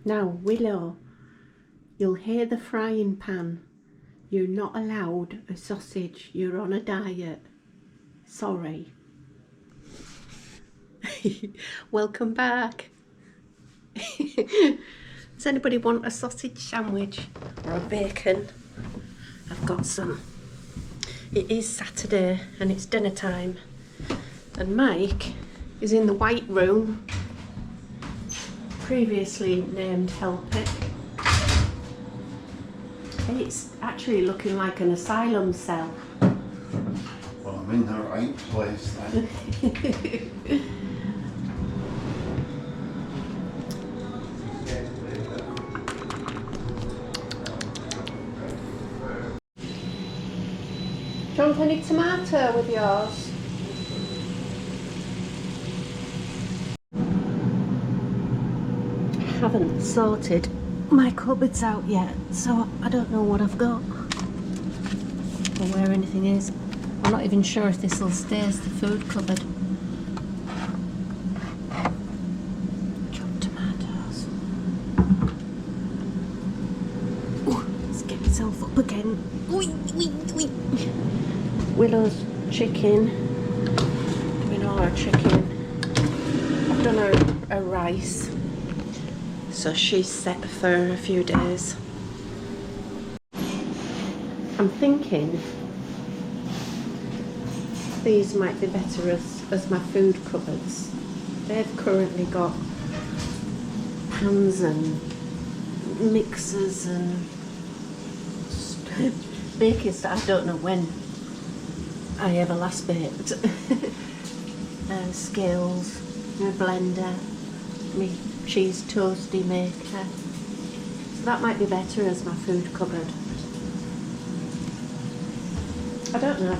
Now, Willow, you'll hear the frying pan. You're not allowed a sausage. You're on a diet. Sorry. Welcome back. Does anybody want a sausage sandwich or a bacon? I've got some. It is Saturday and it's dinner time. And Mike is in the white room, previously named Help It. It's actually looking like an asylum cell. Well, I'm in the right place then. Do you want any tomato with yours? I haven't sorted my cupboards out yet, so I don't know what I've got or where anything is. I'm not even sure if this will stay as the food cupboard. Chopped tomatoes. Ooh, let's get myself up again. Willow's chicken. Doing all our chicken. I've done a rice, so she's set for a few days. I'm thinking these might be better as my food cupboards. They've currently got pans and mixers and baking stuff. I don't know when I ever last baked. Scales, my blender, my cheese toasty maker. So that might be better as my food cupboard. I don't know.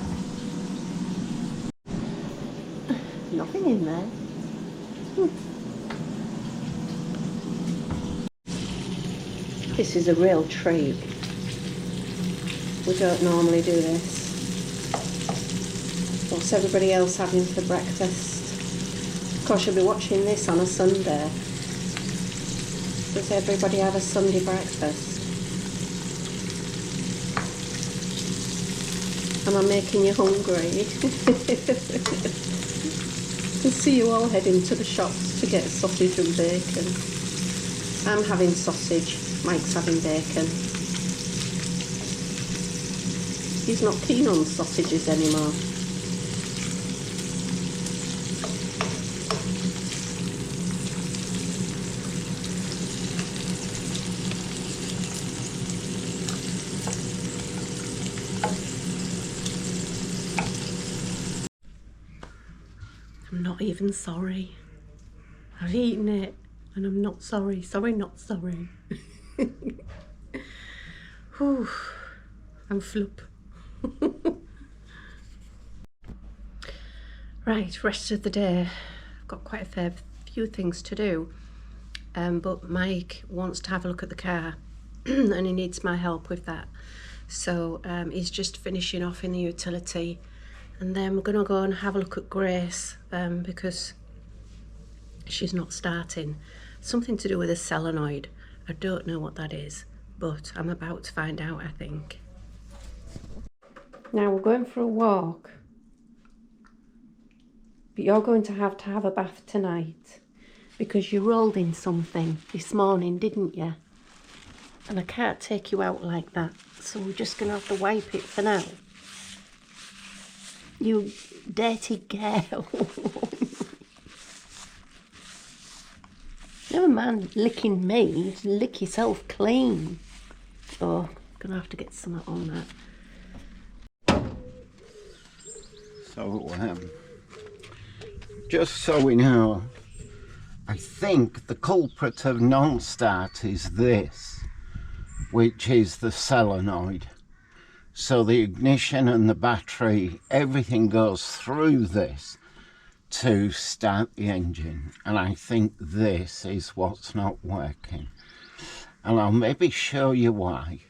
Nothing in there. This is a real treat. We don't normally do this. What's everybody else having for breakfast? Of course, you'll be watching this on a Sunday. Does everybody have a Sunday breakfast? Am I making you hungry? I can see you all heading to the shops to get sausage and bacon. I'm having sausage, Mike's having bacon. He's not keen on sausages anymore. I'm not even sorry. I've eaten it and I'm not sorry. Sorry, not sorry. Whew, I'm flup. Right, rest of the day. I've got quite a fair few things to do. But Mike wants to have a look at the car and he needs my help with that. So he's just finishing off in the utility. And then we're going to go and have a look at Grace because she's not starting. Something to do with a solenoid. I don't know what that is, but I'm about to find out, I think. Now we're going for a walk. But you're going to have a bath tonight because you rolled in something this morning, didn't you? And I can't take you out like that, so we're just going to have to wipe it for now. You dirty girl. Never mind licking me, just lick yourself clean. Oh, gonna have to get something on that. So, just so we know, I think the culprit of non-start is this, which is the solenoid. So the ignition and the battery, everything goes through this to start the engine. And I think this is what's not working. And I'll maybe show you why.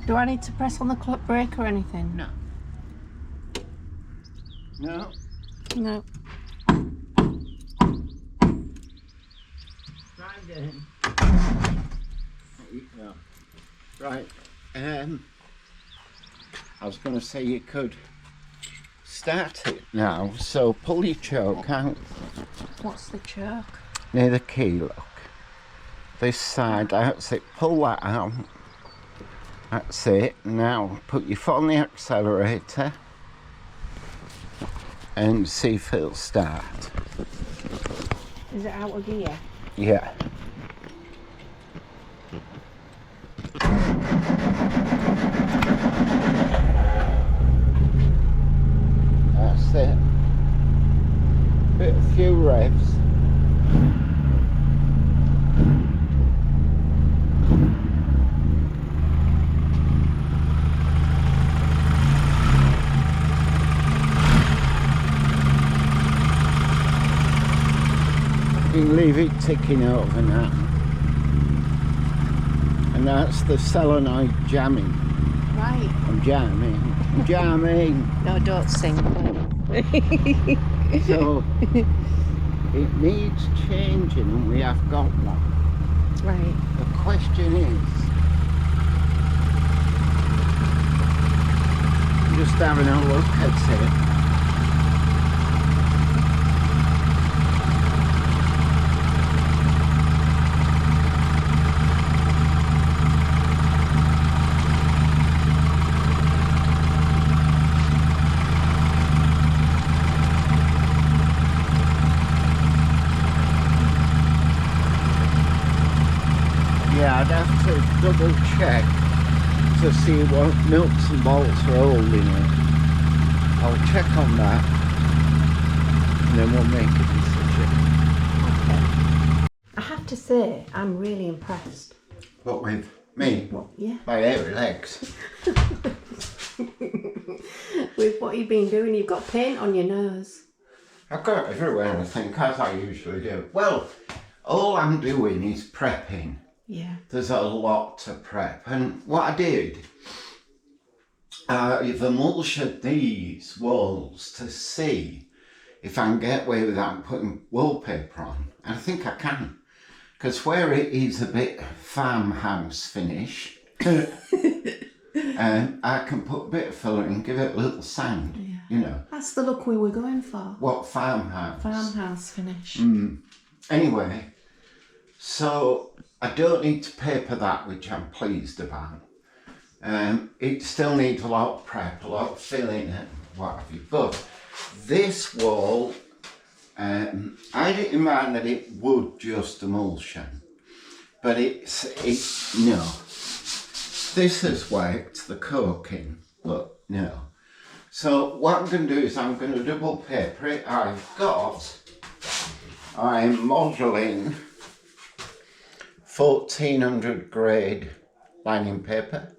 Do I need to press on the brake or anything? No. No. No. Try again. No. Right. I was going to say you could start it now. So pull your choke out. What's the choke? Near the key, look. This side, that's it. Pull that out. That's it. Now put your foot on the accelerator and see if it'll start. Is it out of gear? Yeah. That's it. A few revs. You can leave it ticking over now. And that's the solenoid jamming. Right. I'm jamming. I'm jamming. No, don't sing. So it needs changing and we have got one. Right. The question is, I'm just having a look at it. Yeah, I'd have to double check to see what nuts and bolts are holding it. I'll check on that and then we'll make a decision. Okay. I have to say, I'm really impressed. What with me? What? Yeah. My hairy legs. With what you've been doing, you've got paint on your nose. I've got it everywhere, I think, as I usually do. Well, all I'm doing is prepping. Yeah. There's a lot to prep, and what I did, I've emulsioned these walls to see if I can get away without putting wallpaper on. And I think I can, because where it is a bit farmhouse finish, I can put a bit of filler and give it a little sand, you know. That's the look we were going for. What, farmhouse? Farmhouse finish. Anyway, so I don't need to paper that, which I'm pleased about. It still needs a lot of prep, a lot of filling and what have you. But this wall, I didn't mind that it would just emulsion, but no. This has worked, the coking, but no. So what I'm going to do is I'm going to double paper it. I'm modelling 1400 grade lining paper,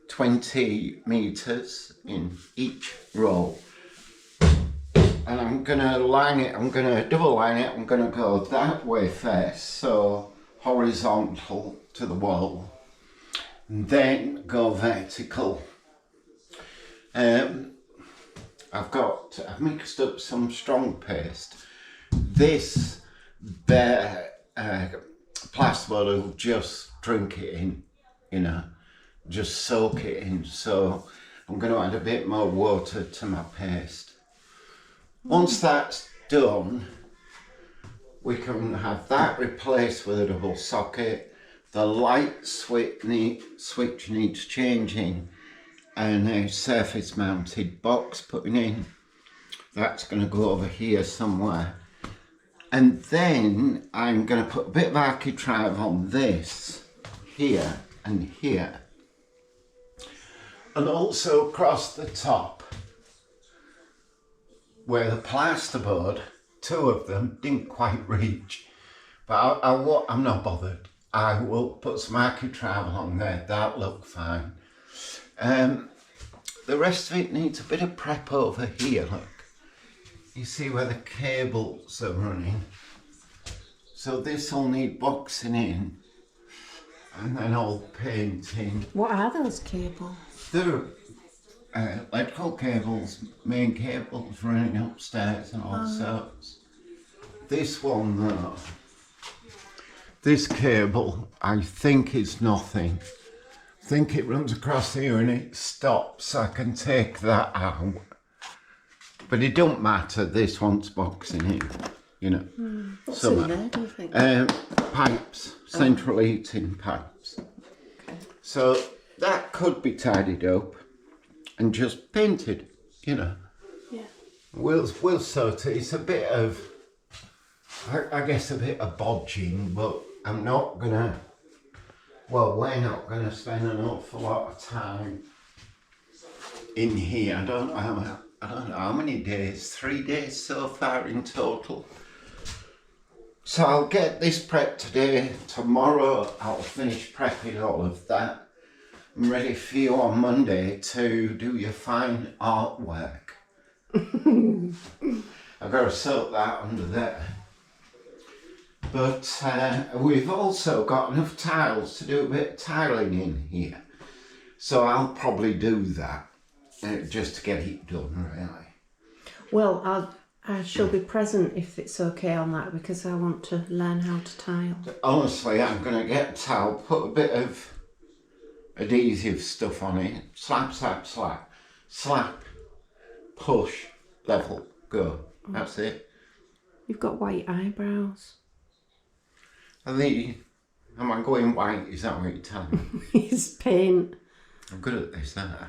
20 meters in each roll. And I'm gonna line it, I'm gonna double line it, I'm gonna go that way first, so horizontal to the wall, and then go vertical. I've mixed up some strong paste. This bare plasterboard will just drink it in, you know, just soak it in. So I'm going to add a bit more water to my paste. Once that's done, we can have that replaced with a double socket. The light switch needs changing, and a surface mounted box putting in. That's going to go over here somewhere. And then I'm going to put a bit of architrave on this, here and here. And also across the top, where the plasterboard, two of them didn't quite reach. But I'm not bothered. I will put some architrave on there, that'll look fine. The rest of it needs a bit of prep over here, look. You see where the cables are running. So this will need boxing in and then all painting. What are those cables? They're electrical cables, main cables running upstairs and all sorts. This one though, this cable I think is nothing. I think it runs across here and it stops, so I can take that out. But it don't matter, this one's boxing in, you know. What's in there, do you think? Pipes, central heating pipes. Okay. So that could be tidied up and just painted, you know. Yeah. We'll sort it. It's a bit of, I guess a bit of bodging, but I'm not gonna, well, we're not gonna spend an awful lot of time in here. I don't know how many days, 3 days so far in total. So I'll get this prepped today. Tomorrow I'll finish prepping all of that. I'm ready for you on Monday to do your fine artwork. I've got to soak that under there. But we've also got enough tiles to do a bit of tiling in here. So I'll probably do that just to get it done, really. Well, I shall be present if it's okay on that, because I want to learn how to tile. Honestly, I'm going to get tile, put a bit of adhesive stuff on it, slap, slap, slap, slap, push, level, go. That's it. You've got white eyebrows. Am I going white? Is that what you're telling me? It's paint. I'm good at this, aren't I?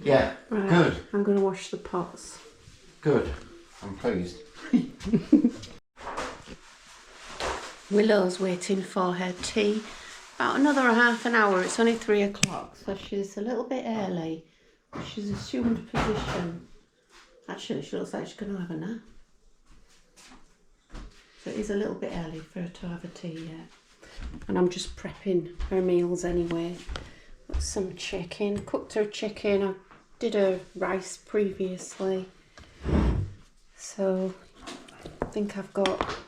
Yeah, Right, good. I'm going to wash the pots. Good. I'm pleased. Willow's waiting for her tea. About another half an hour. It's only 3 o'clock, so she's a little bit early. She's assumed position. Actually, she looks like she's going to have a nap. So it is a little bit early for her to have a tea yet. And I'm just prepping her meals anyway. Got some chicken, cooked her chicken. I did her rice previously. So I think I've got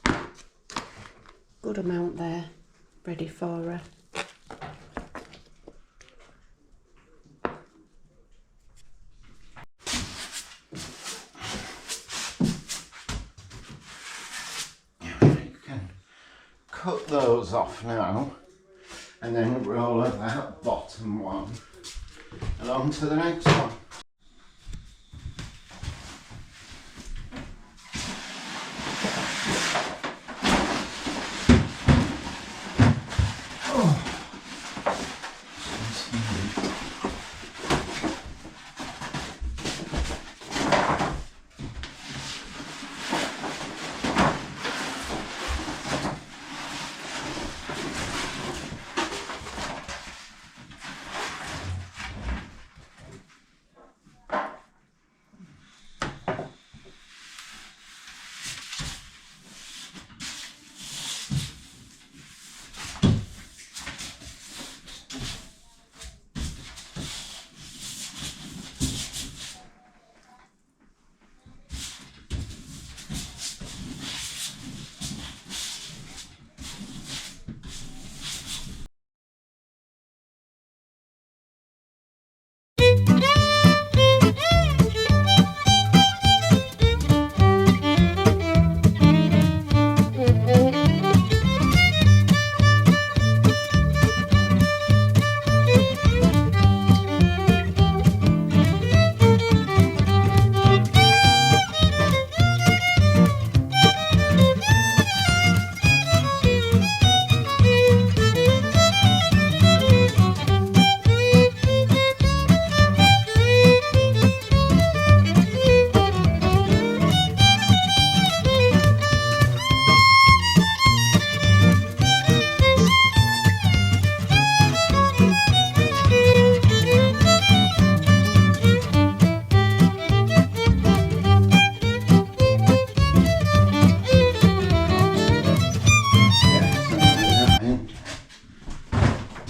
a good amount there ready for her. Cut those off now and then roll over that bottom one and on to the next one.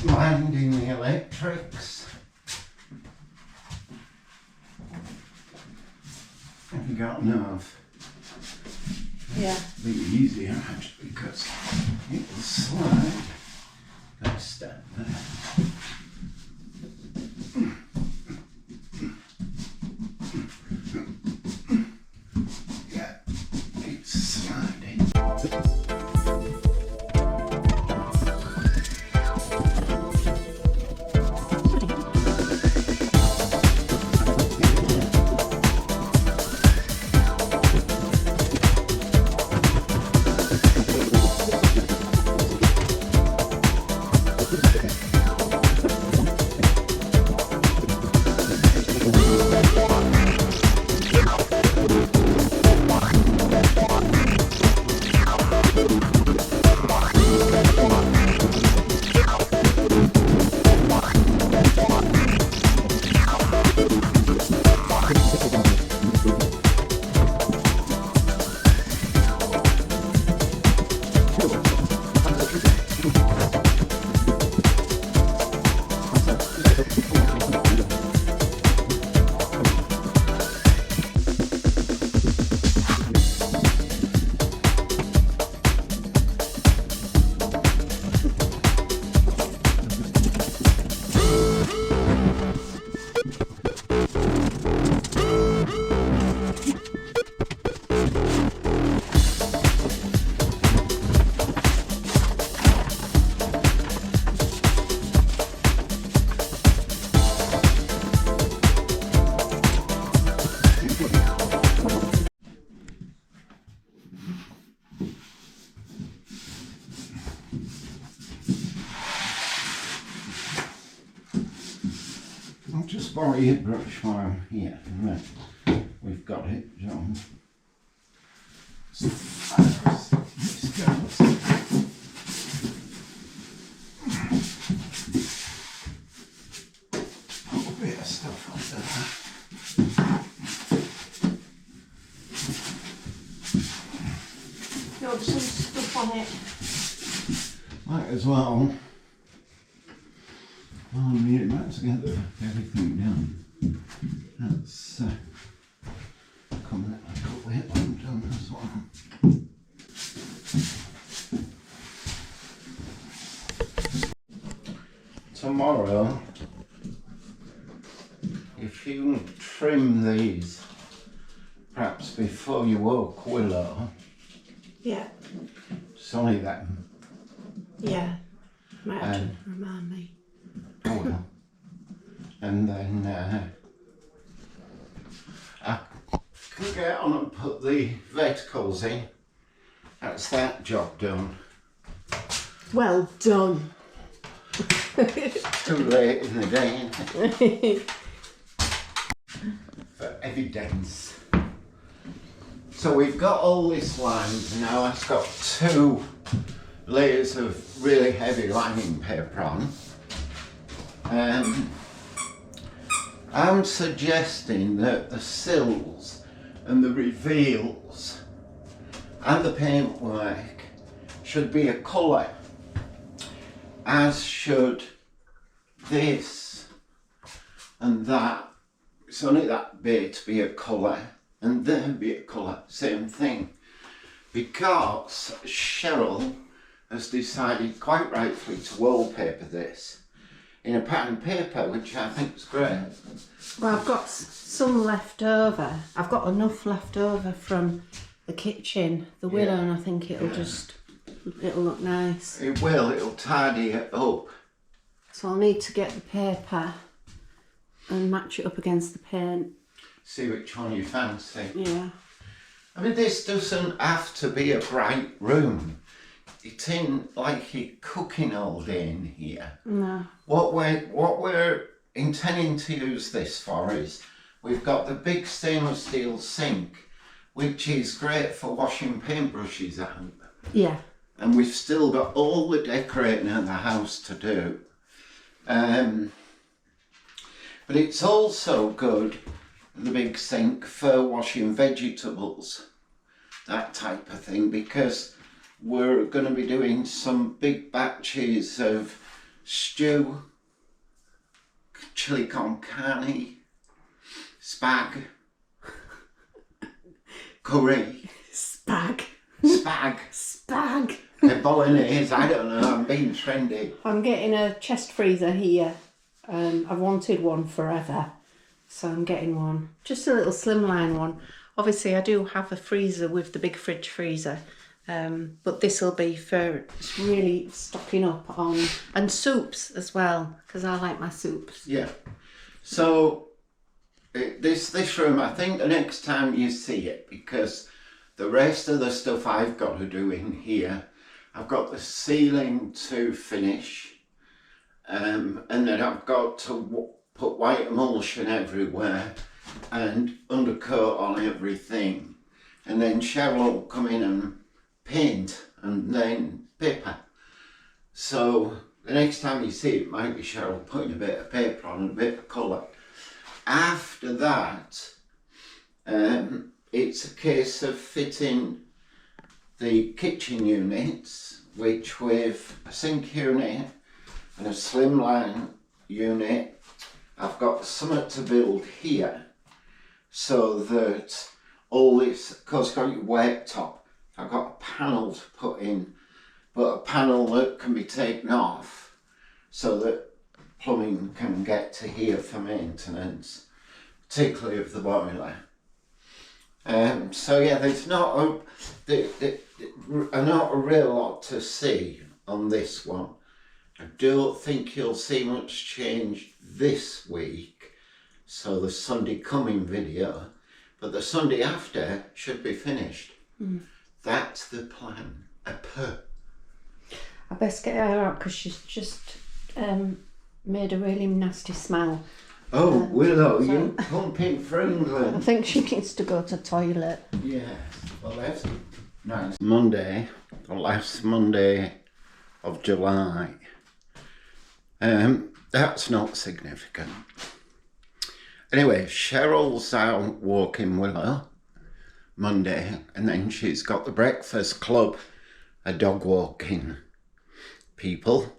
Minding the electrics. Have you got enough? Yeah. It'll be easier actually because it will slide. Got to step there. I'll just borrow your brush while I'm here, and then we've got it done. So, as this goes. Put a bit of stuff under there. Got some stuff on it. Might as well. Well, I'm getting back together, everything done. That's coming up a couple of done as well. Tomorrow, if you trim these, perhaps before you walk Willow. Yeah. It's only them. Yeah. Might have to remind me. Oh well. And then I can get on and put the verticals in. That's that job done. Well done. Too late in the day, isn't it? For evidence. So we've got all this lined now. I've got 2 layers of really heavy lining paper on. I'm suggesting that the sills and the reveals and the paintwork should be a colour, as should this and that. It's only that bit to be a colour, and there be a colour, same thing, because Cheryl has decided quite rightfully to wallpaper this in a pattern paper, which I think is great. Well, I've got some left over. I've got enough left over from the kitchen, the willow, and I think it'll it'll look nice. It will, it'll tidy it up. So I'll need to get the paper and match it up against the paint. See which one you fancy. Yeah. I mean, this doesn't have to be a bright room. It's in like you're cooking all day in here. No. What we're intending to use this for is we've got the big stainless steel sink, which is great for washing paintbrushes out. Yeah. And we've still got all the decorating in the house to do. But it's also good, the big sink, for washing vegetables, that type of thing, because we're going to be doing some big batches of stew, chili con carne, spag, curry. Spag. Spag. Spag. Bolognese, I don't know, I'm being trendy. I'm getting a chest freezer here. I've wanted one forever, so I'm getting one. Just a little slimline one. Obviously, I do have a freezer with the big fridge freezer, but this will be for really stocking up on, and soups as well, because I like my soups. Yeah. So this room, I think the next time you see it, because the rest of the stuff I've got to do in here, I've got the ceiling to finish, and then I've got to put white emulsion everywhere and undercoat on everything, and then Cheryl will come in and paint and then paper. So the next time you see it, might be Cheryl putting a bit of paper on and a bit of colour. After that, it's a case of fitting the kitchen units, which with a sink unit and a slimline unit, I've got something to build here, so that all this, of course, got your worktop. I've got a panel to put in, but a panel that can be taken off so that plumbing can get to here for maintenance, particularly of the boiler. So yeah, there's not a real lot to see on this one. I don't think you'll see much change this week, so the Sunday coming video, but the Sunday after should be finished. That's the plan. I best get her out because she's just made a really nasty smell. Oh, Willow, so- you pumping for I England? think she needs to go to toilet. Yes, well that's nice. Monday, the last Monday of July. That's not significant. Anyway, Cheryl's out walking Willow Monday, and then she's got the breakfast club, a dog walking people.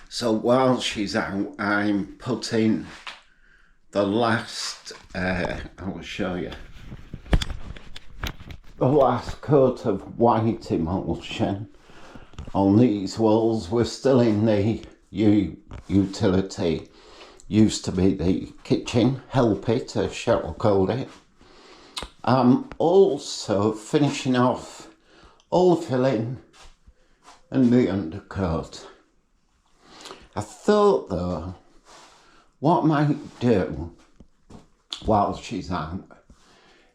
So while she's out, I'm putting the last, I will show you, the last coat of white emulsion on these walls. We're still in the utility, used to be the kitchen, help it as Cheryl called it. I'm also finishing off all filling and the undercoat. I thought though, what I might do while she's out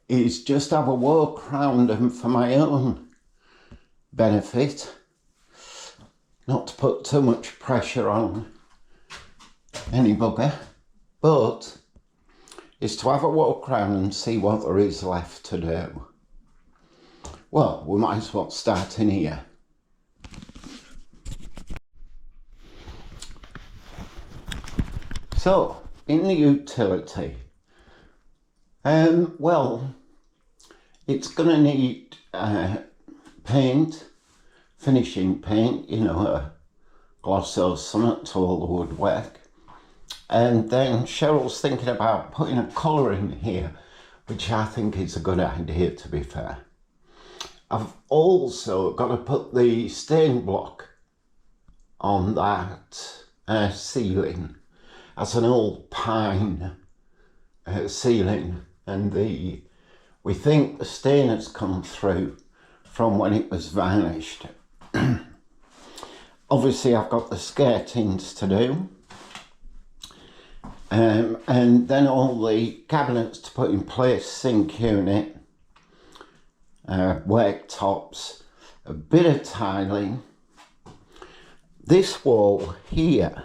is just have a walk around them for my own benefit, not to put too much pressure on any bugger, but is to have a walk around and see what there is left to do. Well, we might as well start in here. So, in the utility, well, it's going to need paint, finishing paint, you know, a gloss or something to all the woodwork. And then Cheryl's thinking about putting a colour in here, which I think is a good idea, to be fair. I've also got to put the stain block on that ceiling. That's an old pine ceiling, and we think the stain has come through from when it was varnished. Obviously I've got the skirtings to do, and then all the cabinets to put in place, sink unit, worktops, a bit of tiling. This wall here,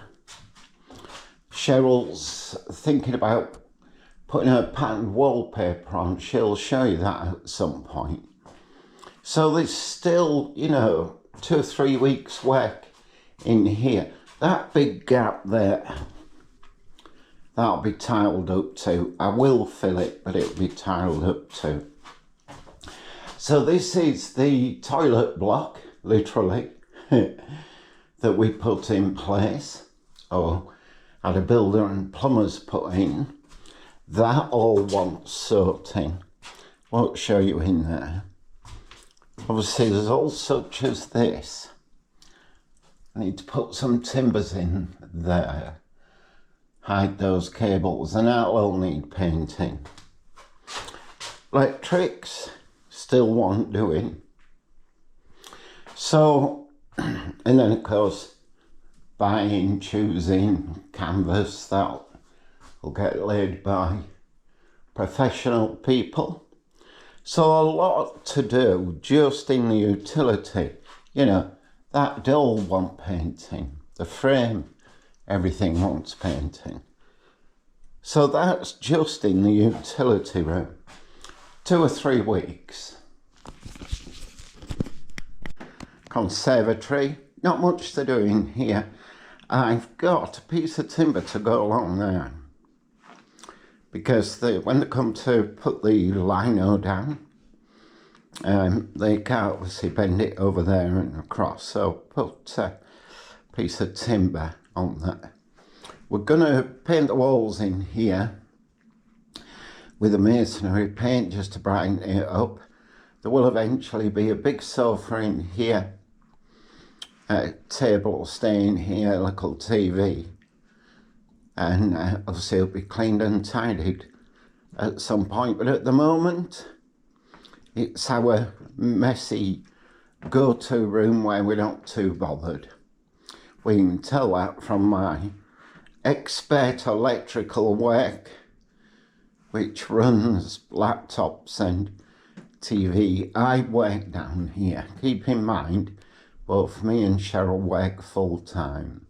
Cheryl's thinking about putting her patterned wallpaper on. She'll show you that at some point. So there's still, you know, 2 or 3 weeks work in here. That big gap there, that'll be tiled up too. I will fill it, but it'll be tiled up too. So this is the toilet block, literally, that we put in place, or had a builder and plumbers put in. That all wants sorting. Won't show you in there. Obviously there's all such as this. I need to put some timbers in there, hide those cables, and that'll all need painting. Electrics still want doing. So, and then of course buying, choosing canvas, that will get laid by professional people. So a lot to do just in the utility. You know, that door wants painting, the frame, everything wants painting. So that's just in the utility room. 2 or 3 weeks. Conservatory, not much to do in here. I've got a piece of timber to go along there, because when they come to put the lino down, they can't obviously bend it over there and across, so put a piece of timber on there. We're going to paint the walls in here with a masonry paint just to brighten it up. There will eventually be a big sofa in here, a table will stay in here, a little TV, and obviously it'll be cleaned and tidied at some point, but at the moment it's our messy go-to room where we're not too bothered. We can tell that from my expert electrical work, which runs laptops and TV. I work down here. Keep in mind, both me and Cheryl work full time.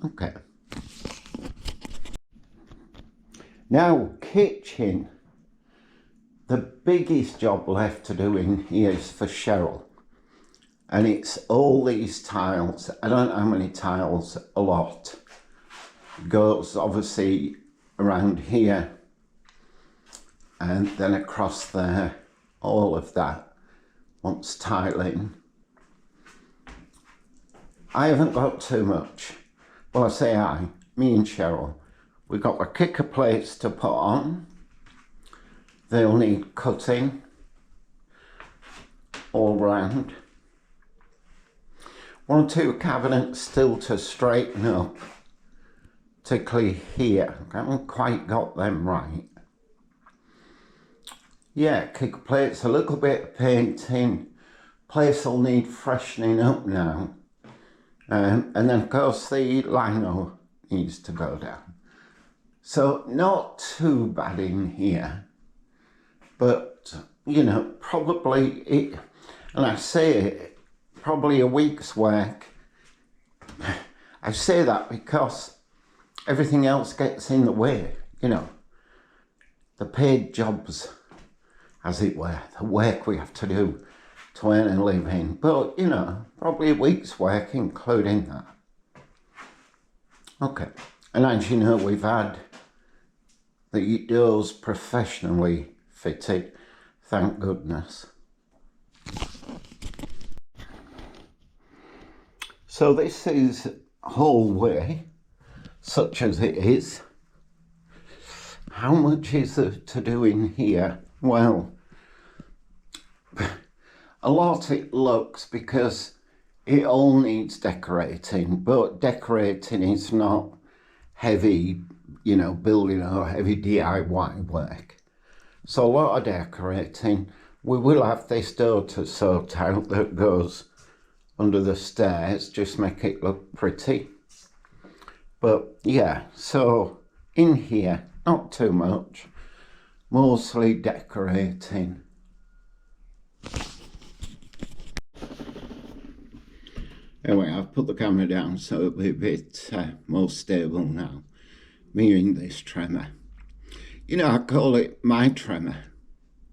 Okay. Now, kitchen. The biggest job left to do in here is for Cheryl. And it's all these tiles. I don't know how many tiles, a lot. Goes obviously around here and then across there. All of that wants tiling. I haven't got too much. Well, I say me and Cheryl. We've got the kicker plates to put on. They'll need cutting all round. One or two cabinets still to straighten up, particularly here. I haven't quite got them right. Yeah, kicker plates, a little bit of painting. Place will need freshening up now. And then of course the lino needs to go down. So not too bad in here. But, you know, probably, and I say it, probably a week's work. I say that because everything else gets in the way, you know. The paid jobs, as it were, the work we have to do to earn a living. But, you know, probably a week's work including that. Okay, and as you know, we've had the doors professionally fitted, thank goodness. So this is hallway, such as it is. How much is there to do in here? Well, a lot it looks because it all needs decorating, but decorating is not heavy, you know, building or heavy DIY work. So a lot of decorating. We will have this door to sort out that goes under the stairs, just make it look pretty. But yeah, so in here, not too much, mostly decorating. Anyway, I've put the camera down so it'll be a bit more stable now. Mirroring this tremor. You know, I call it my tremor.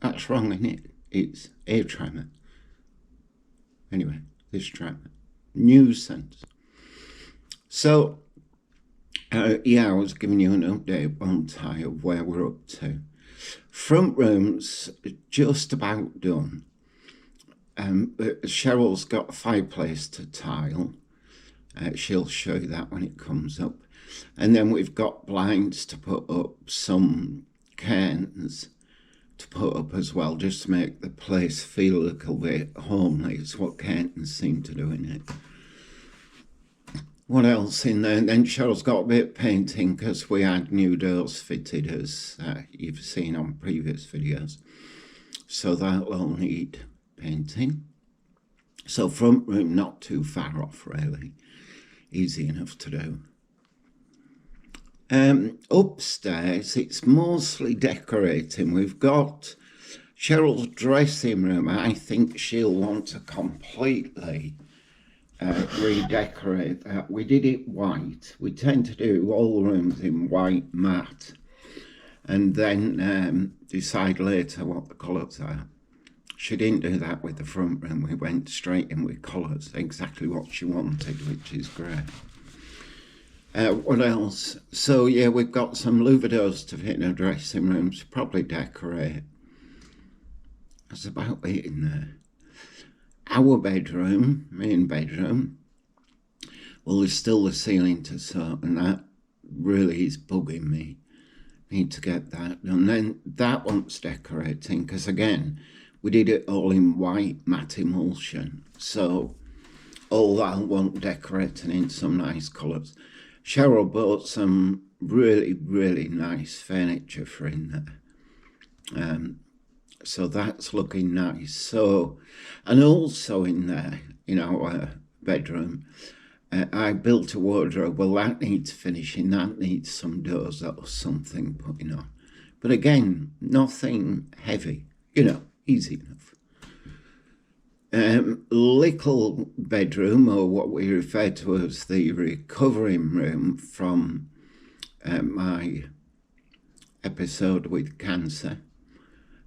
That's wrong, isn't it? It's a tremor. Anyway, this tremor. Nuisance. So, yeah, I was giving you an update one time of where we're up to. Front room's just about done. Cheryl's got a fireplace to tile. She'll show you that when it comes up. And then we've got blinds to put up, some curtains to put up as well, just to make the place feel a little bit homely. It's what curtains seem to do in it. What else in there? And then Cheryl's got a bit of painting because we had new doors fitted, as you've seen on previous videos. So that'll all need painting. So front room not too far off really. Easy enough to do. Upstairs, it's mostly decorating. We've got Cheryl's dressing room. I think she'll want to completely redecorate that. We did it white. We tend to do all rooms in white matte and then decide later what the colours are. She didn't do that with the front room. We went straight in with colours, exactly what she wanted, which is great. What else? So yeah, we've got some louveteaux to fit in her dressing room to probably decorate. That's about it in there. Our bedroom, main bedroom, well, there's still the ceiling to sort, and that really is bugging me. Need to get that done. Then that wants decorating, because again, we did it all in white matte emulsion, so all that want decorating in some nice colours. Cheryl bought some really, really nice furniture for in there. So that's looking nice. So, and also in there, in our bedroom, I built a wardrobe. Well, that needs finishing. That needs some doors or something putting on. But again, nothing heavy, you know, easy enough. Little bedroom, or what we refer to as the recovering room from my episode with cancer.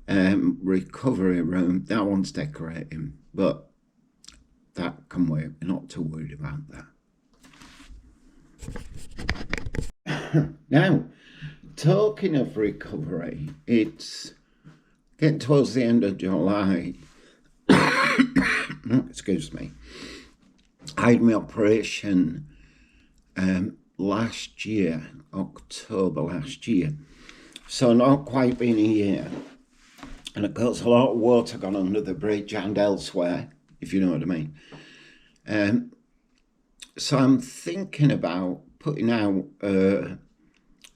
Recovery room, that one's decorating, but that can wait. We're not too worried about that. Now, talking of recovery, it's getting towards the end of July. Excuse me. I had my operation last year, October last year. So not quite been a year. And of course, a lot of water gone under the bridge and elsewhere, if you know what I mean. So I'm thinking about putting out an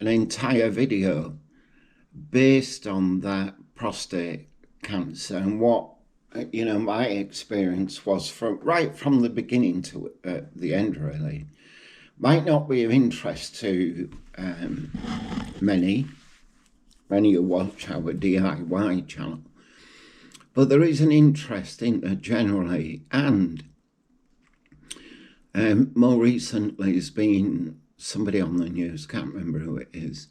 entire video based on that prostate cancer and what, you know, my experience was right from the beginning to the end, really. Might not be of interest to many who watch our DIY channel, but there is an interest in it generally, and more recently has been somebody on the news, can't remember who it is,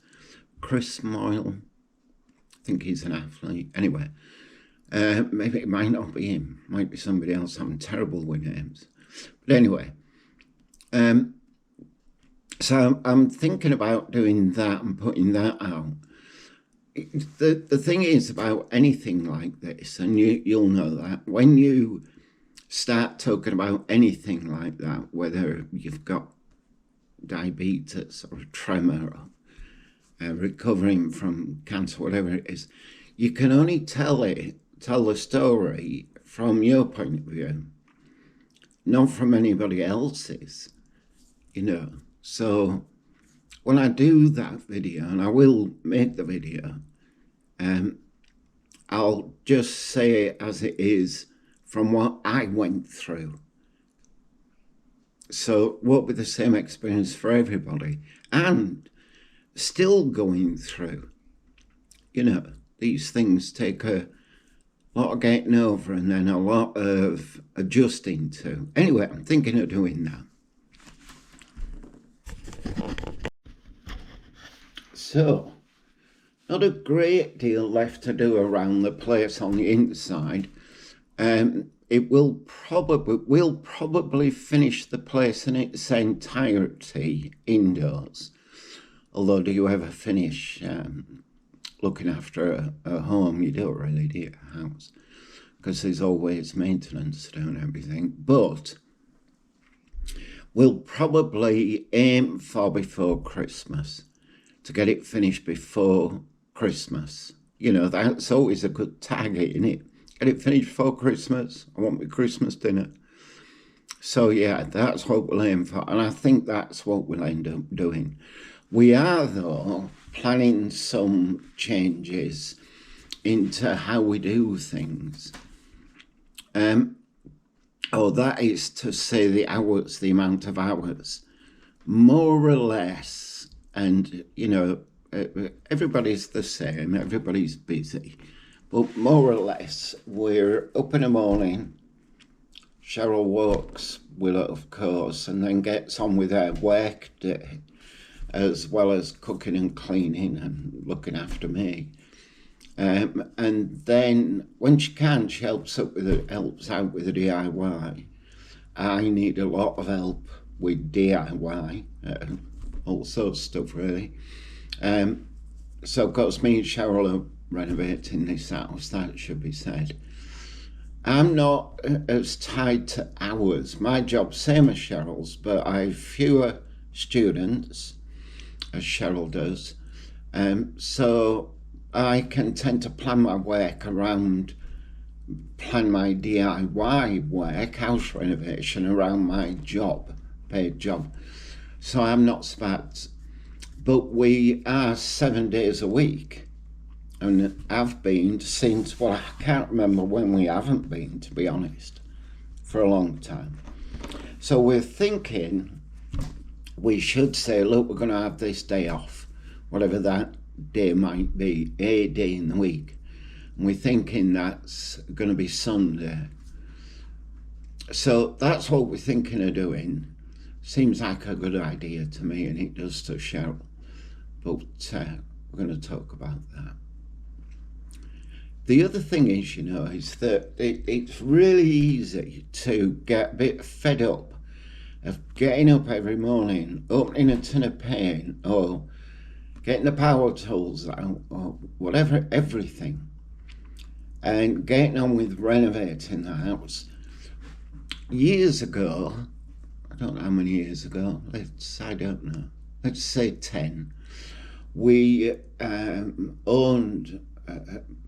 Chris Moyle, I think he's an athlete, anyway, maybe it might not be him, might be somebody else, I'm terrible with names, but anyway, so I'm thinking about doing that and putting that out. The thing is about anything like this, and you'll know that, when you start talking about anything like that, whether you've got diabetes or a tremor or recovering from cancer, whatever it is, you can only tell the story from your point of view, not from anybody else's, you know. So when I do that video, and I will make the video, I'll just say it as it is from what I went through. So it won't be the same experience for everybody. And still going through, you know, these things take a lot of getting over and then a lot of adjusting to. Anyway, I'm thinking of doing that. So, not a great deal left to do around the place on the inside. We'll probably finish the place in its entirety indoors. Although, do you ever finish looking after a home? You don't really, do you, a house? Because there's always maintenance to do and everything. But we'll probably aim for before Christmas, to get it finished before Christmas. You know, that's always a good target, isn't it? Get it finished before Christmas. I want my Christmas dinner. So yeah, that's what we'll aim for. And I think that's what we'll end up doing. We are, though, planning some changes into how we do things. That is to say the hours, the amount of hours. More or less, and, you know, everybody's the same, everybody's busy. But more or less, we're up in the morning, Cheryl walks Willow, of course, and then gets on with her work day, as well as cooking and cleaning and looking after me. And then when she can, she helps out with the DIY. I need a lot of help with DIY, all sorts of stuff really. So of course me and Cheryl are renovating this house, that should be said. I'm not as tied to hours. My job, same as Cheryl's, but I have fewer students, as Cheryl does. So I can tend to plan my work around, plan my DIY work, house renovation, around my job, paid job. So I'm not spat. But we are 7 days a week. And I've been since, well, I can't remember when we haven't been, to be honest, for a long time. So we're thinking we should say, look, we're going to have this day off, whatever that day might be, a day in the week. And we're thinking that's going to be Sunday. So that's what we're thinking of doing. Seems like a good idea to me, and it does to Cheryl. But we're going to talk about that. The other thing is, is that it's really easy to get a bit fed up of getting up every morning, opening a tin of paint, or getting the power tools out, or whatever, everything, and getting on with renovating the house. Years ago, I don't know how many years ago, I don't know, let's say 10, we owned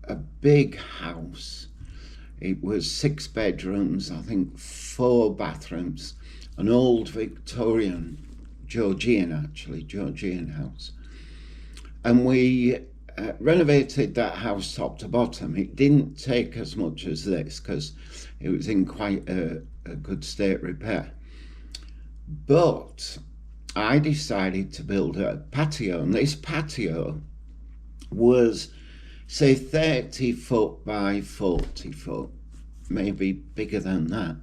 a big house. It was 6 bedrooms, I think 4 bathrooms, an old Victorian, Georgian house. And we renovated that house top to bottom. It didn't take as much as this because it was in quite a good state of repair. But I decided to build a patio, and this patio was, say, 30 foot by 40 foot, maybe bigger than that.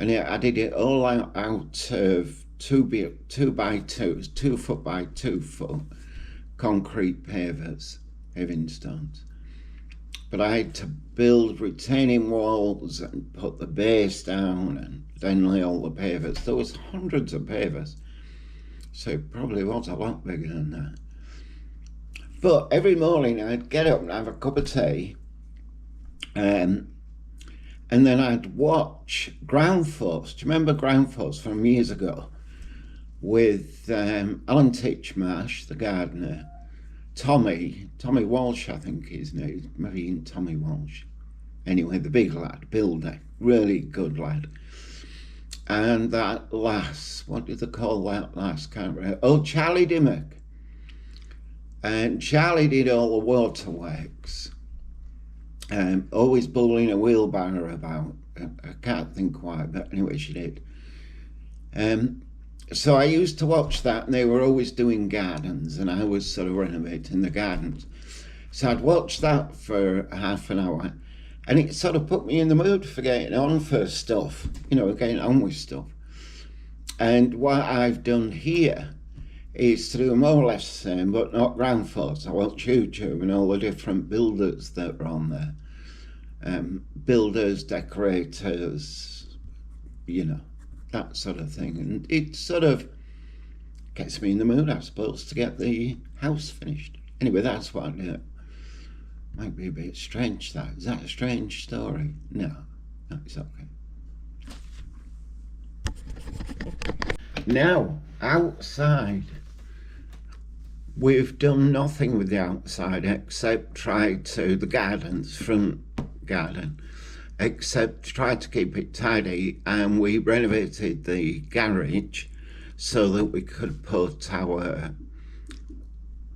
And I did it all out of 2 by 2 foot by 2 foot concrete paving stones. But I had to build retaining walls and put the base down and then lay all the pavers. There was hundreds of pavers, so it probably was a lot bigger than that. But every morning I'd get up and have a cup of tea, and then I'd watch ground force. Do you remember ground force from years ago? With Alan Titchmarsh, the gardener, Tommy Walsh, I think his name, maybe Tommy Walsh. Anyway, the big lad, builder, really good lad. And that lass, what do they call that lass? Can't remember. Oh, Charlie Dimmock. And Charlie did all the waterworks. Always bullying a wheelbarrow about. I can't think why, but anyway, she did. So I used to watch that, and they were always doing gardens, and I was sort of renovating the gardens. So I'd watch that for half an hour, and it sort of put me in the mood for getting on for stuff, getting on with stuff. And what I've done here is to do more or less the same, but not ground force. I watch YouTube and all the different builders that are on there. Builders, decorators, that sort of thing. And it sort of gets me in the mood, I suppose, to get the house finished. Anyway, that's what I do. Might be a bit strange, that. Is that a strange story? No, it's okay. Now, outside. We've done nothing with the outside except the garden's front garden, except try to keep it tidy, and we renovated the garage so that we could put our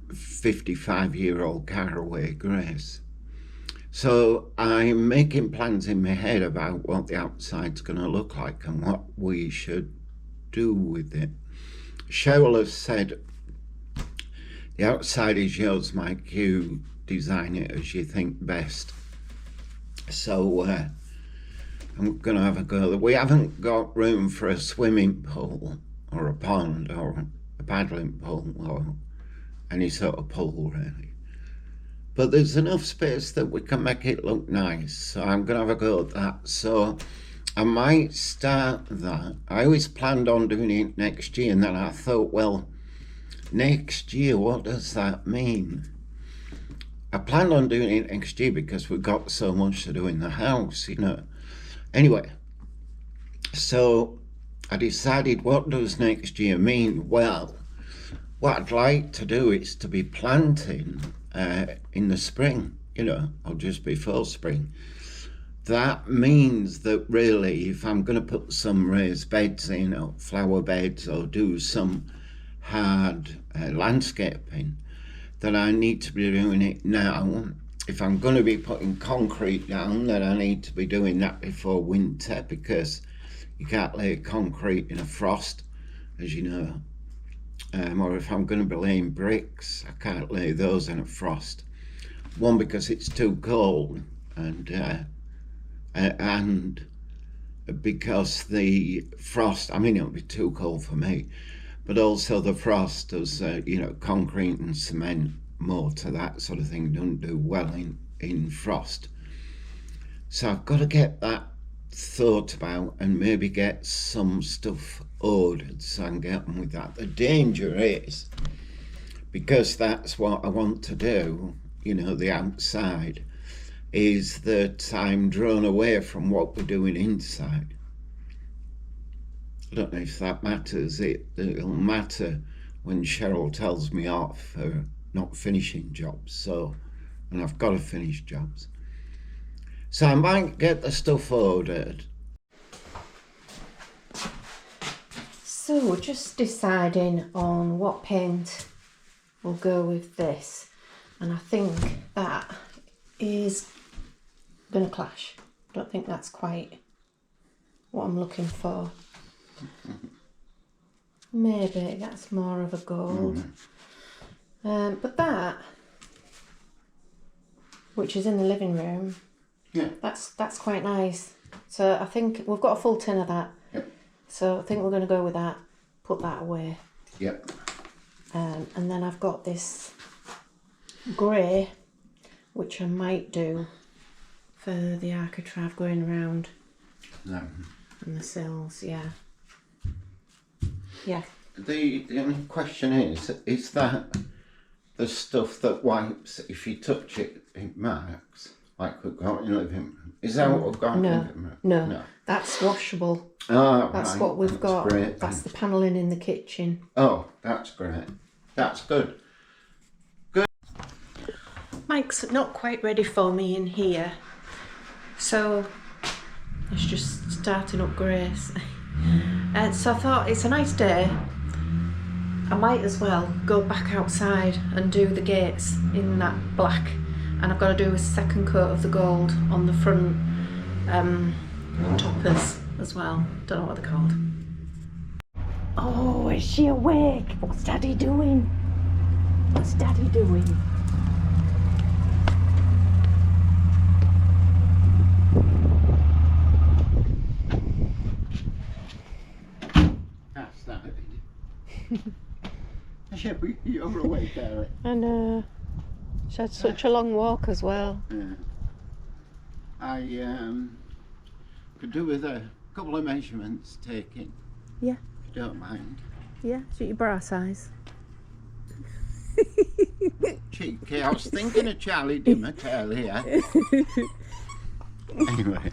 55-year-old car away, Grace. So I'm making plans in my head about what the outside's going to look like and what we should do with it. Cheryl has said, the outside is yours, Mike, you design it as you think best. So I'm going to have a go. We haven't got room for a swimming pool or a pond or a paddling pool or any sort of pool, really. But there's enough space that we can make it look nice. So I'm going to have a go at that. So I might start that. I always planned on doing it next year, and then I thought, well, next year, what does that mean? I planned on doing it next year because we've got so much to do in the house, Anyway, so I decided, what does next year mean? Well, what I'd like to do is to be planting in the spring, or just before spring. That means that really, if I'm going to put some raised beds in, or flower beds, or do some hard landscaping, that I need to be doing it now. If I'm going to be putting concrete down, then I need to be doing that before winter, because you can't lay concrete in a frost, as you know. Or if I'm going to be laying bricks, I can't lay those in a frost. One, because it's too cold, and because the frost, it'll be too cold for me, but also the frost does, concrete and cement motor, that sort of thing, don't do well in frost. So I've got to get that thought about and maybe get some stuff ordered so I can get on with that. The danger is, because that's what I want to do, you know, the outside, is that I'm drawn away from what we're doing inside. I don't know if that matters. It'll matter when Cheryl tells me off for not finishing jobs. So, and I've got to finish jobs. So I might get the stuff ordered. So we're just deciding on what paint will go with this, and I think that is gonna clash. I don't think that's quite what I'm looking for. Maybe that's more of a gold. But that, which is in the living room, Yeah. that's quite nice. So I think we've got a full tin of that. Yep. So I think we're going to go with that. Put that away. Yep. And then I've got this grey, which I might do for the architrave going around. No. And the sills, yeah. Yeah. The only question is that the stuff that wipes, if you touch it, it marks, like we've got in the living room. Is that what we've got in the living room? No. That's washable. Oh, That's right. what we've got. Great. That's the panelling in the kitchen. Oh, that's great. That's good. Good. Mike's not quite ready for me in here, so it's just starting up Grace. So I thought, it's a nice day, I might as well go back outside and do the gates in that black, and I've got to do a second coat of the gold on the front toppers as well. Don't know what they're called. Oh, is she awake? What's Daddy doing? What's Daddy doing? That's that. You're awake, Eric. I know. She had such a long walk as well. Yeah. I could do with a couple of measurements taken. Yeah. If you don't mind. Yeah, shoot your bra size. Cheeky, I was thinking of Charlie Dimmock earlier. Anyway.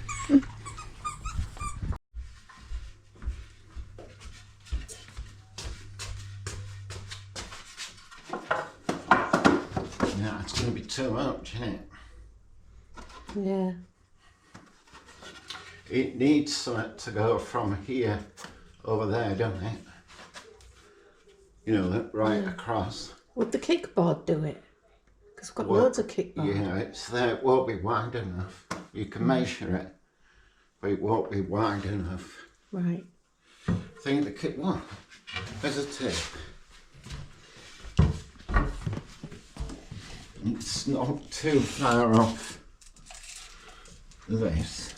Yeah, it's going to be too much, isn't it? Yeah. It needs something to go from here over there, don't it? You know, right across. Would the kickboard do it? Because we've got loads of kickboard. Yeah, it's there. It won't be wide enough. You can measure it, but it won't be wide enough. Right. I think the kick. What? There's a tip. It's not too far off this.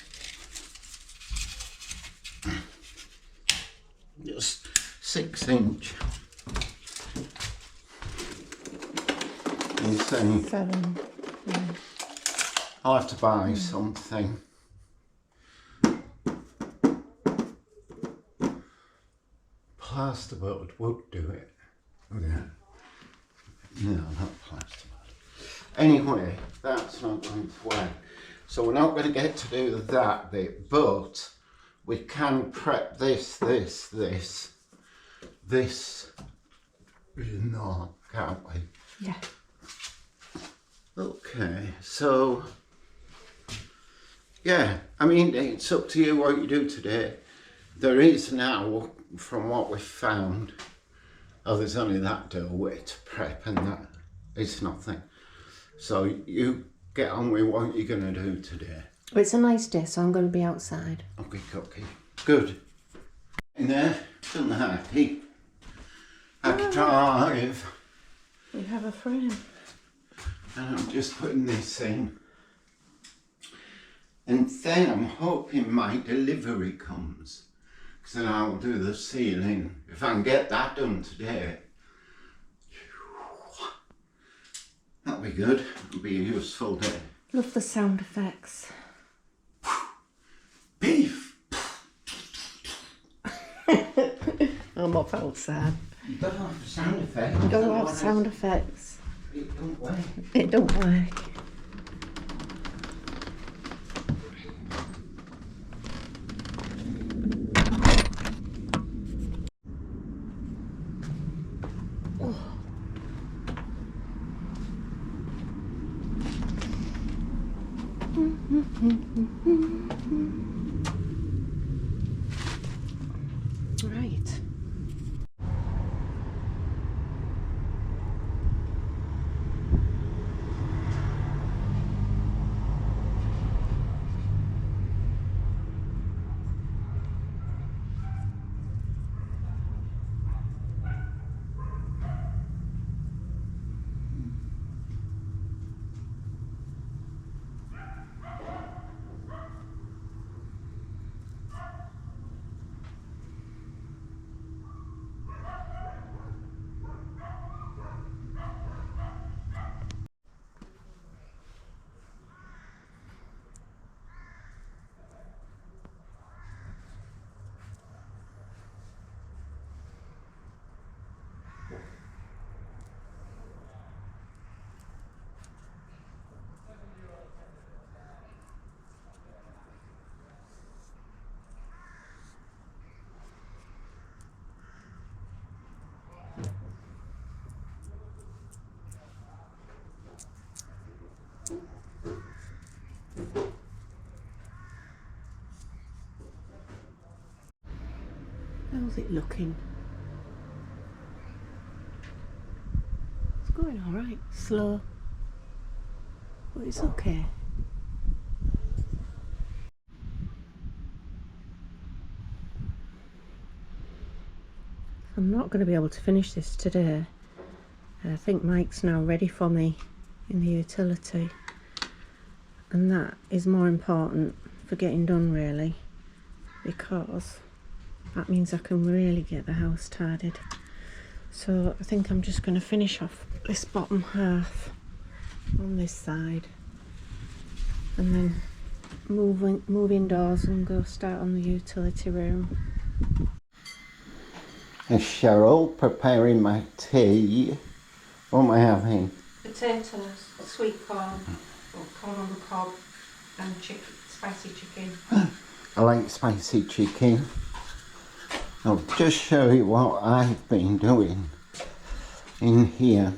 Just 6 inch. You see, 7. Yeah. I'll have to buy something. Plasterboard would do it. Yeah. No, not plasterboard. Anyway, that's not going to work. So we're not going to get to do that bit, but we can prep this. This is not, can't we? Yeah. Okay, so yeah, I mean, it's up to you what you do today. There is now, from what we've found, there's only that doorway to prep, and that is nothing. So you get on with what you're going to do today. It's a nice day, so I'm going to be outside. Okay, cookie. Good. In there, done that. I can drive. We have a frame. And I'm just putting this in. And then I'm hoping my delivery comes. Because then I'll do the ceiling. If I can get that done today. that'd be good. It'd be a useful day. Love the sound effects. Beef! I'm off outside. You don't have the sound effects. Don't have sound effects. It don't work. It don't work. Right. How's it looking? It's going all right. Slow, but it's okay. I'm not going to be able to finish this today. I think Mike's now ready for me in the utility, and that is more important for getting done, really, because that means I can really get the house tidied. So I think I'm just going to finish off this bottom half on this side, and then move indoors and go start on the utility room. There's Cheryl preparing my tea. What am I having? Potatoes, sweet corn, or corn on the cob, and spicy chicken. I like spicy chicken. I'll just show you what I've been doing in here.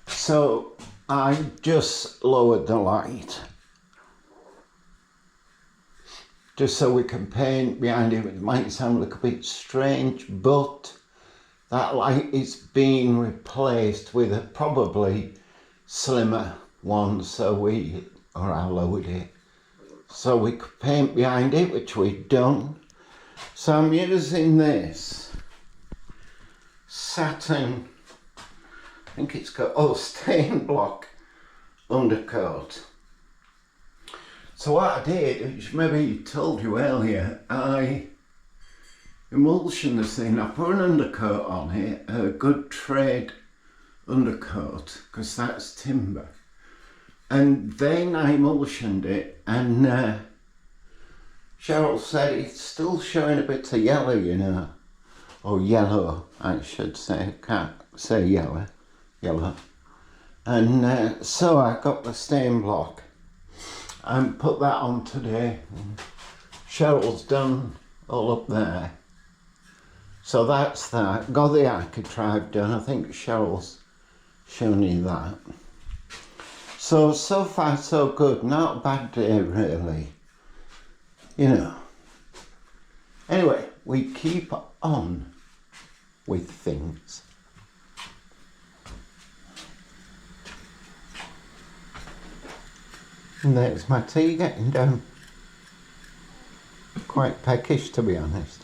So I just lowered the light, just so we can paint behind it. It might sound like a bit strange, but that light is being replaced with a probably slimmer one, I lowered it so we could paint behind it, which we've done. So I'm using this satin, I think it's got, stain block undercoat. So what I did, which maybe told you earlier, I emulsioned this thing. I put an undercoat on it, a good trade undercoat, because that's timber. And then I emulsioned it, and Cheryl said it's still showing a bit of yellow, you know. Or yellow, I should say. Can't say yellow. And so I got the stain block and put that on today. Cheryl's done all up there. So that's that. Got the architrave done. I think Cheryl's shown you that. So far so good. Not a bad day, really. You know. Anyway, we keep on with things. And there's my tea getting done. Quite peckish, to be honest.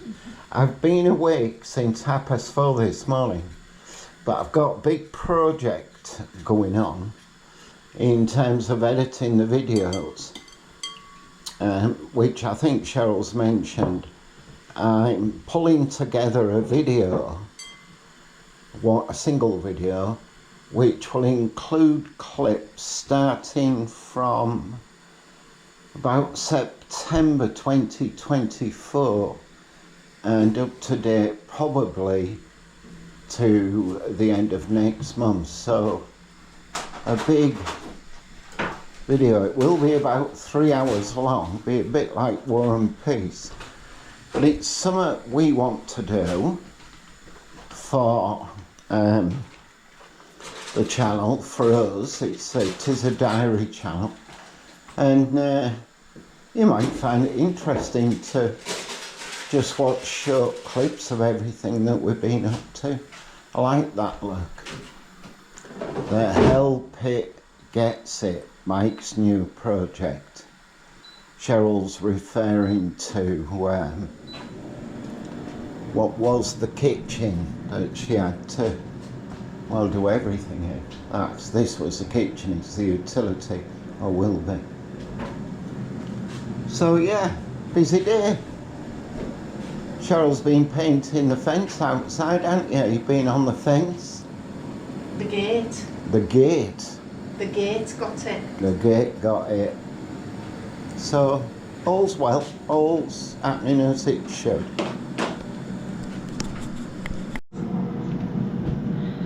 I've been awake since 4:30 this morning, but I've got a big project going on in terms of editing the videos, which I think Cheryl's mentioned. I'm pulling together a video, a single video, which will include clips starting from about September 2024 and up to date probably to the end of next month. So a big video. It will be about 3 hours long, be a bit like War and Peace, but it's something we want to do for the channel. For us, it is a diary channel, and you might find it interesting to just watch short clips of everything that we've been up to. I like that look. The Hell Pit Gets It, Mike's new project. Cheryl's referring to what was the kitchen that she had to, well, do everything in. This was the kitchen, it's the utility, or will be. So yeah, busy day. Cheryl's been painting the fence outside, hasn't you? You've been on the fence. The gate. The gate. The gate got it. The gate got it. So, all's well, all's happening as it should.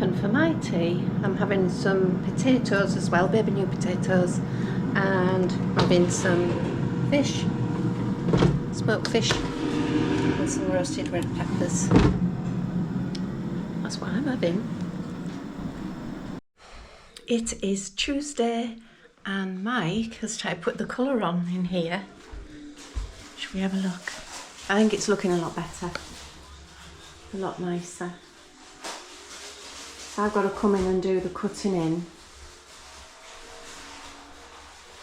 And for my tea, I'm having some potatoes as well, baby new potatoes, and having some fish, smoked fish, and some roasted red peppers. That's what I'm having. It is Tuesday and Mike has tried to put the colour on in here. Should we have a look? I think it's looking a lot better, a lot nicer. So I've got to come in and do the cutting in.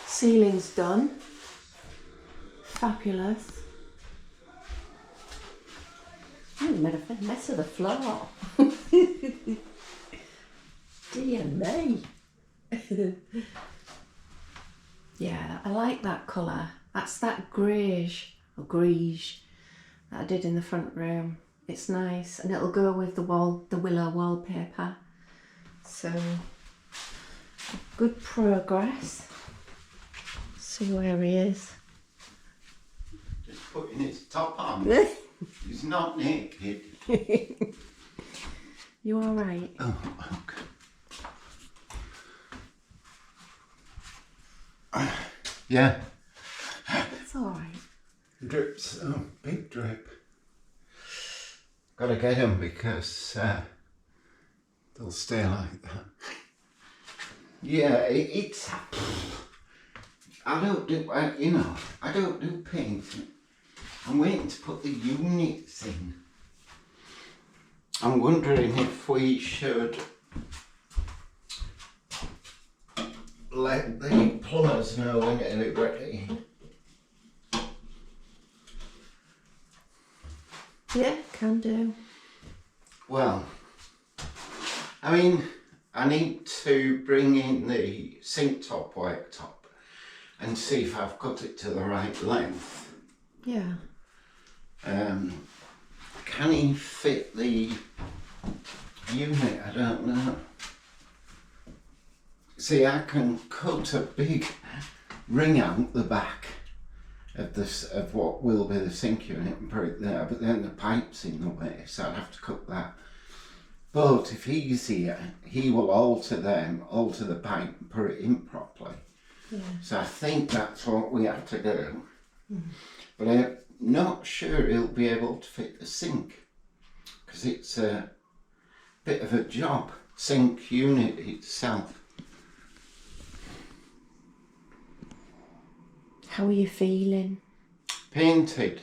Ceiling's done. Fabulous. I made a mess of the floor. Dear me. Yeah, I like that colour. That's that greige or greige that I did in the front room. It's nice, and it'll go with the willow wallpaper. So good progress. See where he is. Just putting his top on. He's not naked. You all right? Oh, okay. Yeah. It's all right. Drips. Oh, big drip. Gotta get them because they'll stay like that. Yeah, it's. I don't do, I don't do painting. I'm waiting to put the units in. I'm wondering if we should let the plumbers know when it's ready. Yeah, can do. Well, I mean, I need to bring in the sink top worktop and see if I've cut it to the right length. Yeah. Can he fit the unit? I don't know. See, I can cut a big ring out the back of this, of what will be the sink unit, and put it there, but then the pipe's in the way, so I'll have to cut that. But if he's here, he will alter the pipe and put it in properly. Yeah. So I think that's what we have to do. But I'm not sure he'll be able to fit the sink, because it's a bit of a job, sink unit itself. How are you feeling? Painted.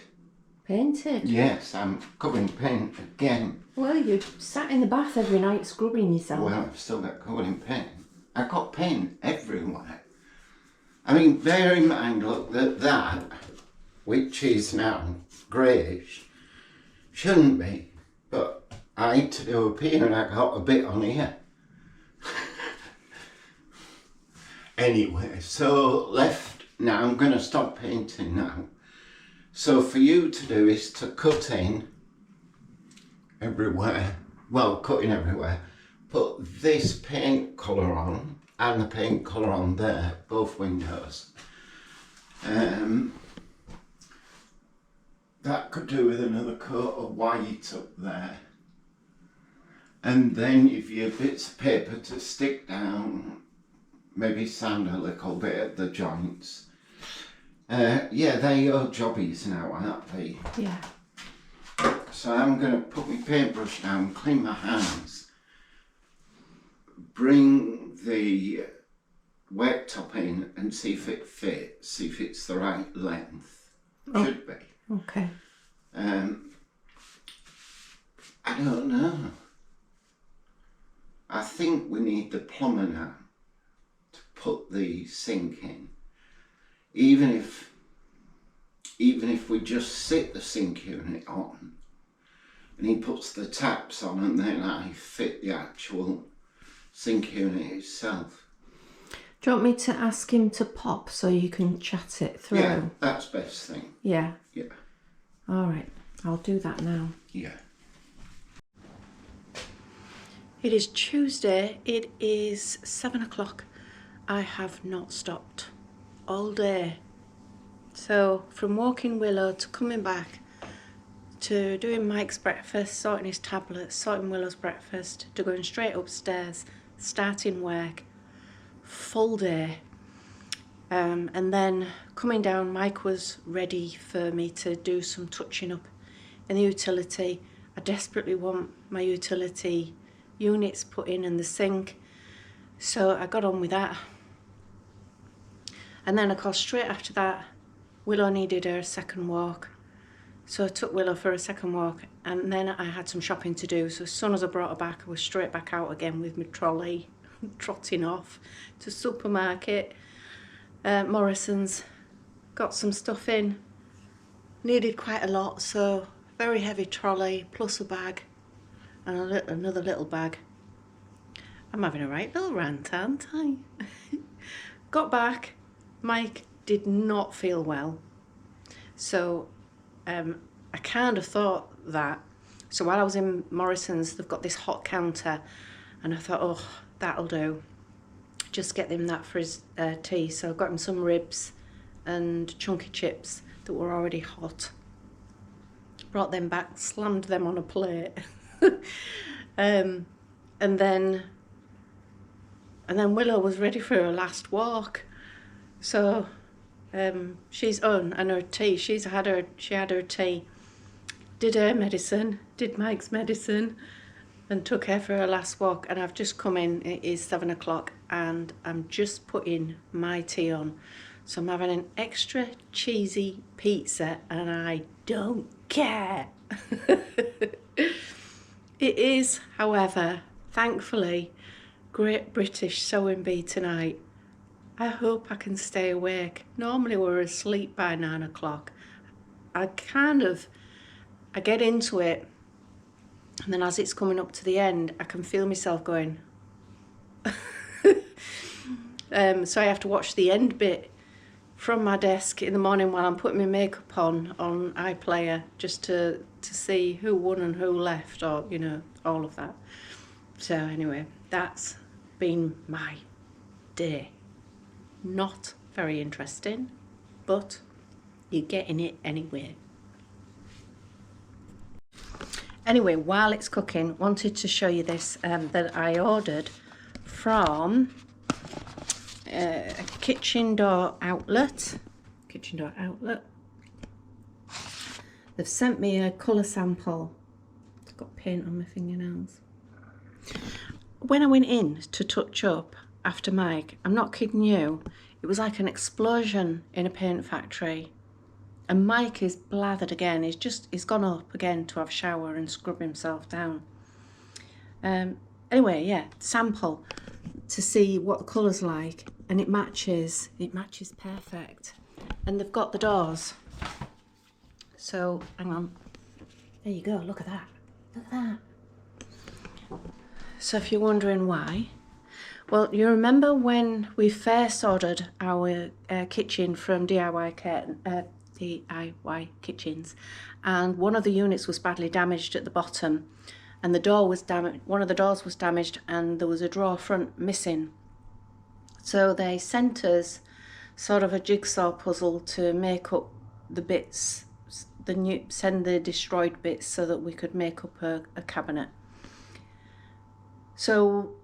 Painted? Yes, I'm covering paint again. Well, you sat in the bath every night scrubbing yourself. Well, I've still got covered in paint. I've got paint everywhere. I mean, bear in mind, look, that, which is now greyish, shouldn't be, but I had to do up here and I got a bit on here. Anyway, so left, now I'm going to stop painting now. So for you to do is to cut in everywhere, well, cutting everywhere, put this paint colour on and the paint colour on there, both windows. That could do with another coat of white up there. And then if you have bits of paper to stick down, maybe sand a little bit at the joints. Yeah, they're your jobbies now, aren't they? Yeah. So I'm going to put my paintbrush down, clean my hands, bring the worktop in and see if it fits, see if it's the right length. Oh. Should be. Okay. I don't know. I think we need the plumber now to put the sink in. Even if we just sit the sink unit on and he puts the taps on and then I fit the actual sink unit itself. Do you want me to ask him to pop so you can chat it through? Yeah, that's best thing. Yeah. Yeah. All right, I'll do that now. Yeah. It is Tuesday. It is 7 o'clock. I have not stopped all day. So from walking Willow to coming back to doing Mike's breakfast, sorting his tablets, sorting Willow's breakfast, to going straight upstairs, starting work, full day. And then coming down, Mike was ready for me to do some touching up in the utility. I desperately want my utility units put in and the sink, so I got on with that. And then of course straight after that, Willow needed her second walk, so I took Willow for a second walk, and then I had some shopping to do. So as soon as I brought her back, I was straight back out again with my trolley, trotting off to supermarket, Morrison's, got some stuff in, needed quite a lot, so very heavy trolley plus a bag and another little bag. I'm having a right little rant, aren't I? Got back, Mike did not feel well, so I kind of thought that. So while I was in Morrison's, they've got this hot counter, and I thought, oh, that'll do. Just get him that for his tea. So I got him some ribs and chunky chips that were already hot. Brought them back, slammed them on a plate. And then Willow was ready for her last walk. So she's on, and her tea. She had her tea, did her medicine, did Mike's medicine, and took her for her last walk. And I've just come in. It is 7 o'clock, and I'm just putting my tea on. So I'm having an extra cheesy pizza, and I don't care. It is, however, thankfully, Great British Sewing Bee tonight. I hope I can stay awake. Normally we're asleep by 9 o'clock. I get into it, and then as it's coming up to the end, I can feel myself going. So I have to watch the end bit from my desk in the morning while I'm putting my makeup on iPlayer, just to see who won and who left, or, you know, all of that. So anyway, that's been my day. Not very interesting, but you're getting it anyway. Anyway, while it's cooking, wanted to show you this that I ordered from a kitchen door outlet. They've sent me a colour sample. It's got paint on my fingernails. When I went in to touch up after Mike, I'm not kidding you, it was like an explosion in a paint factory. And Mike is blathered again. He's gone up again to have a shower and scrub himself down. Anyway, yeah, sample to see what the colour's like, and it matches perfect. And they've got the doors. So hang on. There you go, look at that. Look at that. So if you're wondering why, well, you remember when we first ordered our kitchen from DIY Kitchens, and one of the units was badly damaged at the bottom, and the door was damaged. One of the doors was damaged, and there was a drawer front missing. So they sent us sort of a jigsaw puzzle to make up the bits, send the destroyed bits so that we could make up a cabinet. So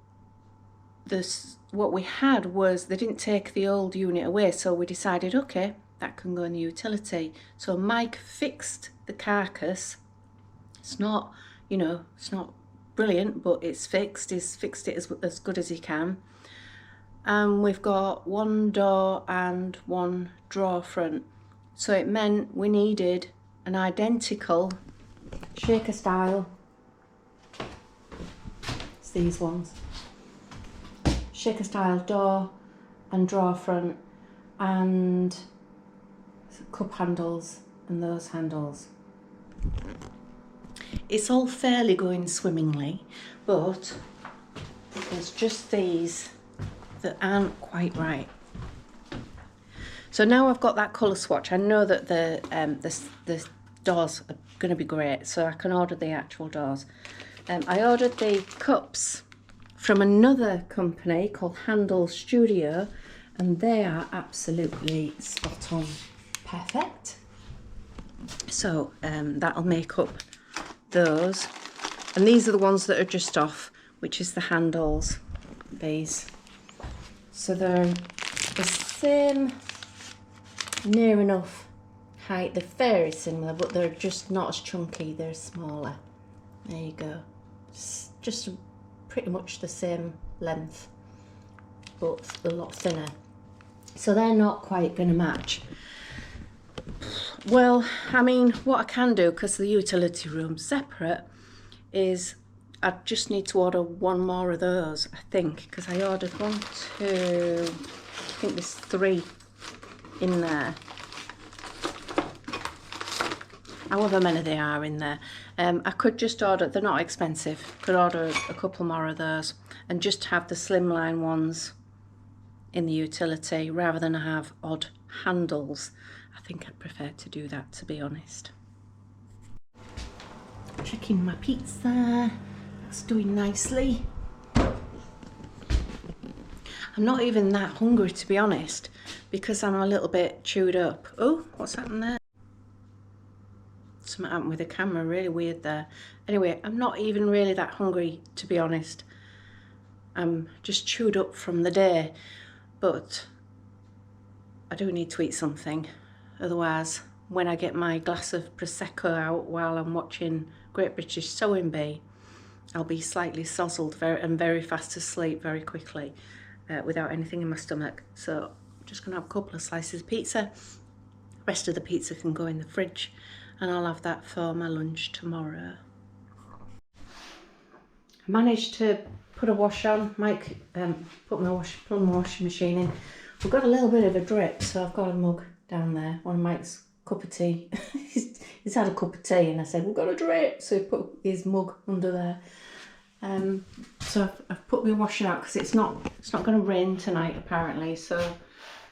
what we had was, they didn't take the old unit away, so we decided, okay, that can go in the utility. So Mike fixed the carcass. It's not, you know, it's not brilliant, but it's fixed. He's fixed it as good as he can. And we've got one door and one drawer front. So it meant we needed an identical shaker style. It's these ones. Shaker style door and drawer front and cup handles and those handles. It's all fairly going swimmingly, but there's just these that aren't quite right. So now I've got that colour swatch, I know that the doors are going to be great, so I can order the actual doors. I ordered the cups from another company called Handle Studio, and they are absolutely spot on, perfect. So that'll make up those, and these are the ones that are just off, which is the handles, these. So they're the same, near enough height. They're very similar, but they're just not as chunky, they're smaller. There you go. Just pretty much the same length, but a lot thinner. So they're not quite going to match. Well, I mean, what I can do, because the utility room's separate, is I just need to order one more of those, I think, because I ordered 1, 2, I think there's 3 in there. However many they are in there. I could just order, they're not expensive, could order a couple more of those and just have the slimline ones in the utility rather than have odd handles. I think I'd prefer to do that, to be honest. Checking my pizza, that's doing nicely. I'm not even that hungry, to be honest, because I'm a little bit chewed up. Oh, what's happened there? Something happened with the camera, really weird there. Anyway, I'm not even really that hungry, to be honest. I'm just chewed up from the day, but I do need to eat something. Otherwise, when I get my glass of Prosecco out while I'm watching Great British Sewing Bee, I'll be slightly sozzled and very fast asleep very quickly without anything in my stomach. So I'm just gonna have a couple of slices of pizza. The rest of the pizza can go in the fridge, and I'll have that for my lunch tomorrow. I managed to put a wash on. Mike put my washing machine in. We've got a little bit of a drip, so I've got a mug down there, one of Mike's cup of tea. he's had a cup of tea, and I said, we've got a drip, so he put his mug under there. So I've put my washing out because it's not going to rain tonight apparently, so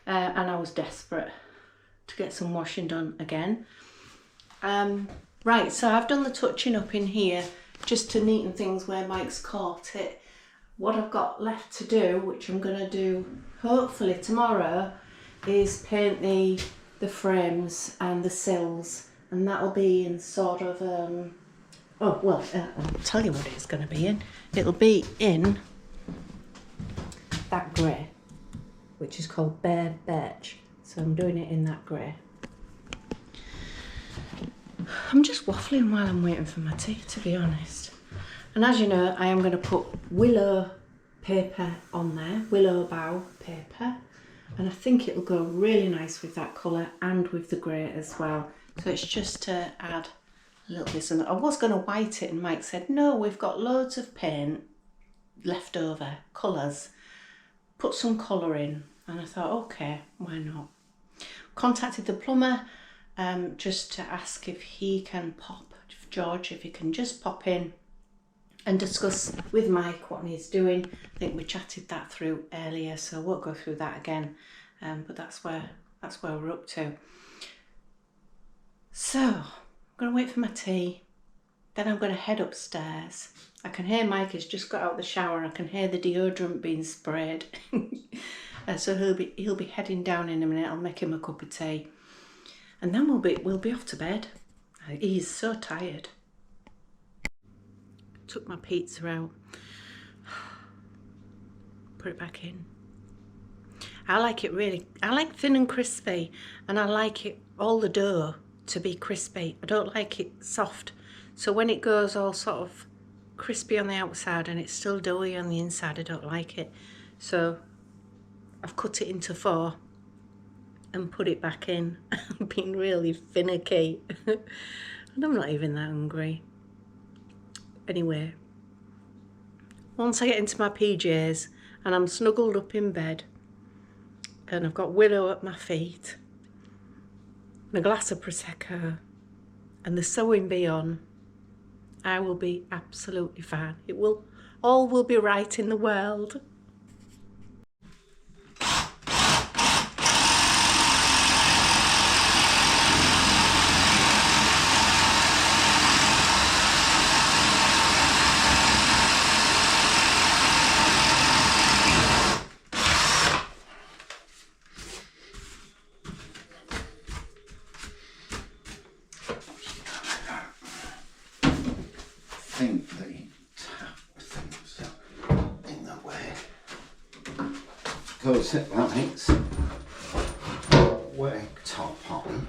and I was desperate to get some washing done again. Right, so I've done the touching up in here just to neaten things where Mike's caught it. What I've got left to do, which I'm going to do hopefully tomorrow, is paint the frames and the sills, and that'll be in sort of I'll tell you what it's going to be in. It'll be in that grey, which is called Bare Birch, so I'm doing it in that grey. I'm just waffling while I'm waiting for my tea, to be honest. And as you know, I am going to put willow paper on there, willow bough paper, and I think it'll go really nice with that colour and with the grey as well. So it's just to add a little bit of, I was going to white it, and Mike said, no, we've got loads of paint left over, colours, put some colour in. And I thought, okay, why not? Contacted the plumber just to ask if he can pop, George, if he can just pop in and discuss with Mike what he's doing. I think we chatted that through earlier, so I won't go through that again. But that's where we're up to. So I'm gonna wait for my tea, then I'm going to head upstairs. I can hear Mike has just got out of the shower. I can hear the deodorant being sprayed. So he'll be heading down in a minute. I'll make him a cup of tea, and then we'll be off to bed. He's so tired. Took my pizza out. Put it back in. I like thin and crispy, and I like it all the dough to be crispy. I don't like it soft. So when it goes all sort of crispy on the outside and it's still doughy on the inside, I don't like it. So I've cut it into 4 and put it back in. I'm being really finicky. And I'm not even that hungry. Anyway, once I get into my PJs and I'm snuggled up in bed and I've got Willow at my feet and a glass of Prosecco and the sewing bee on, I will be absolutely fine. All will be right in the world. I think the tap thing's in the way. Because it likes worktop on.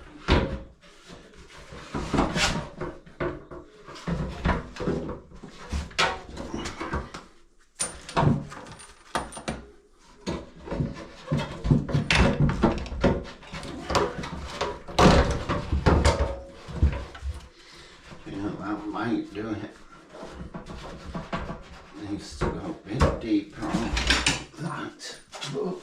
That might do it. Needs to go a bit deeper on that. But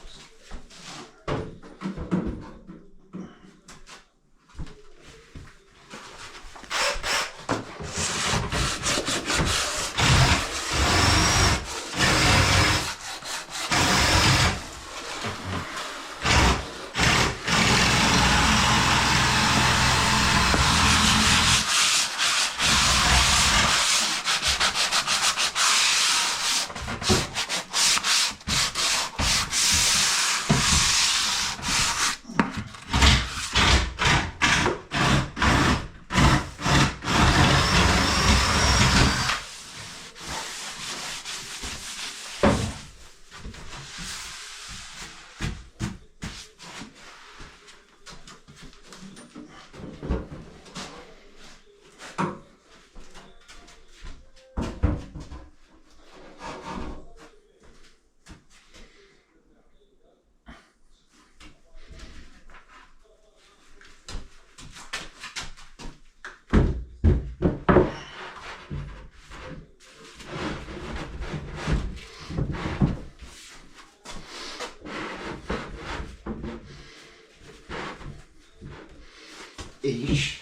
ish.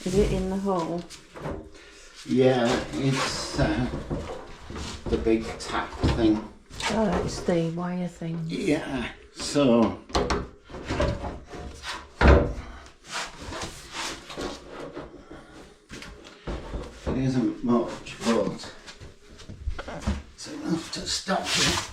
Is it in the hole? Yeah, it's the big tap thing. Oh, it's the wire thing. Yeah, so it isn't much, but it's enough to stop it.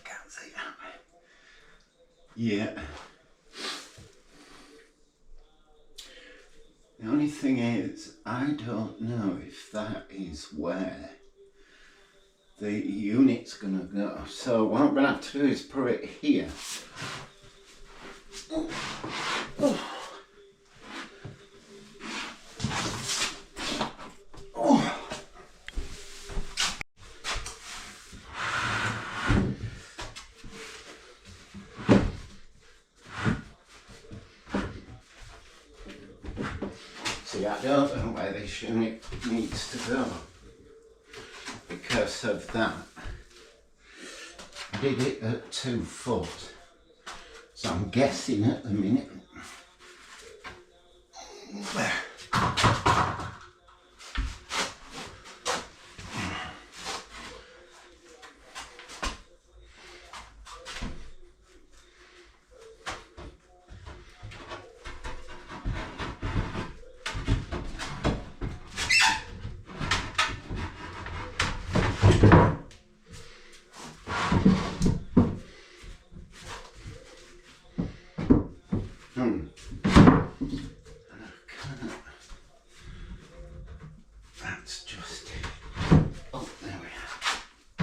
Can't see. Yeah. The only thing is, I don't know if that is where the unit's gonna go. So what I'm gonna have to do is put it here. I don't know where this unit needs to go because of that. I did it at 2 foot, so I'm guessing at the minute. That's just it. Oh, there we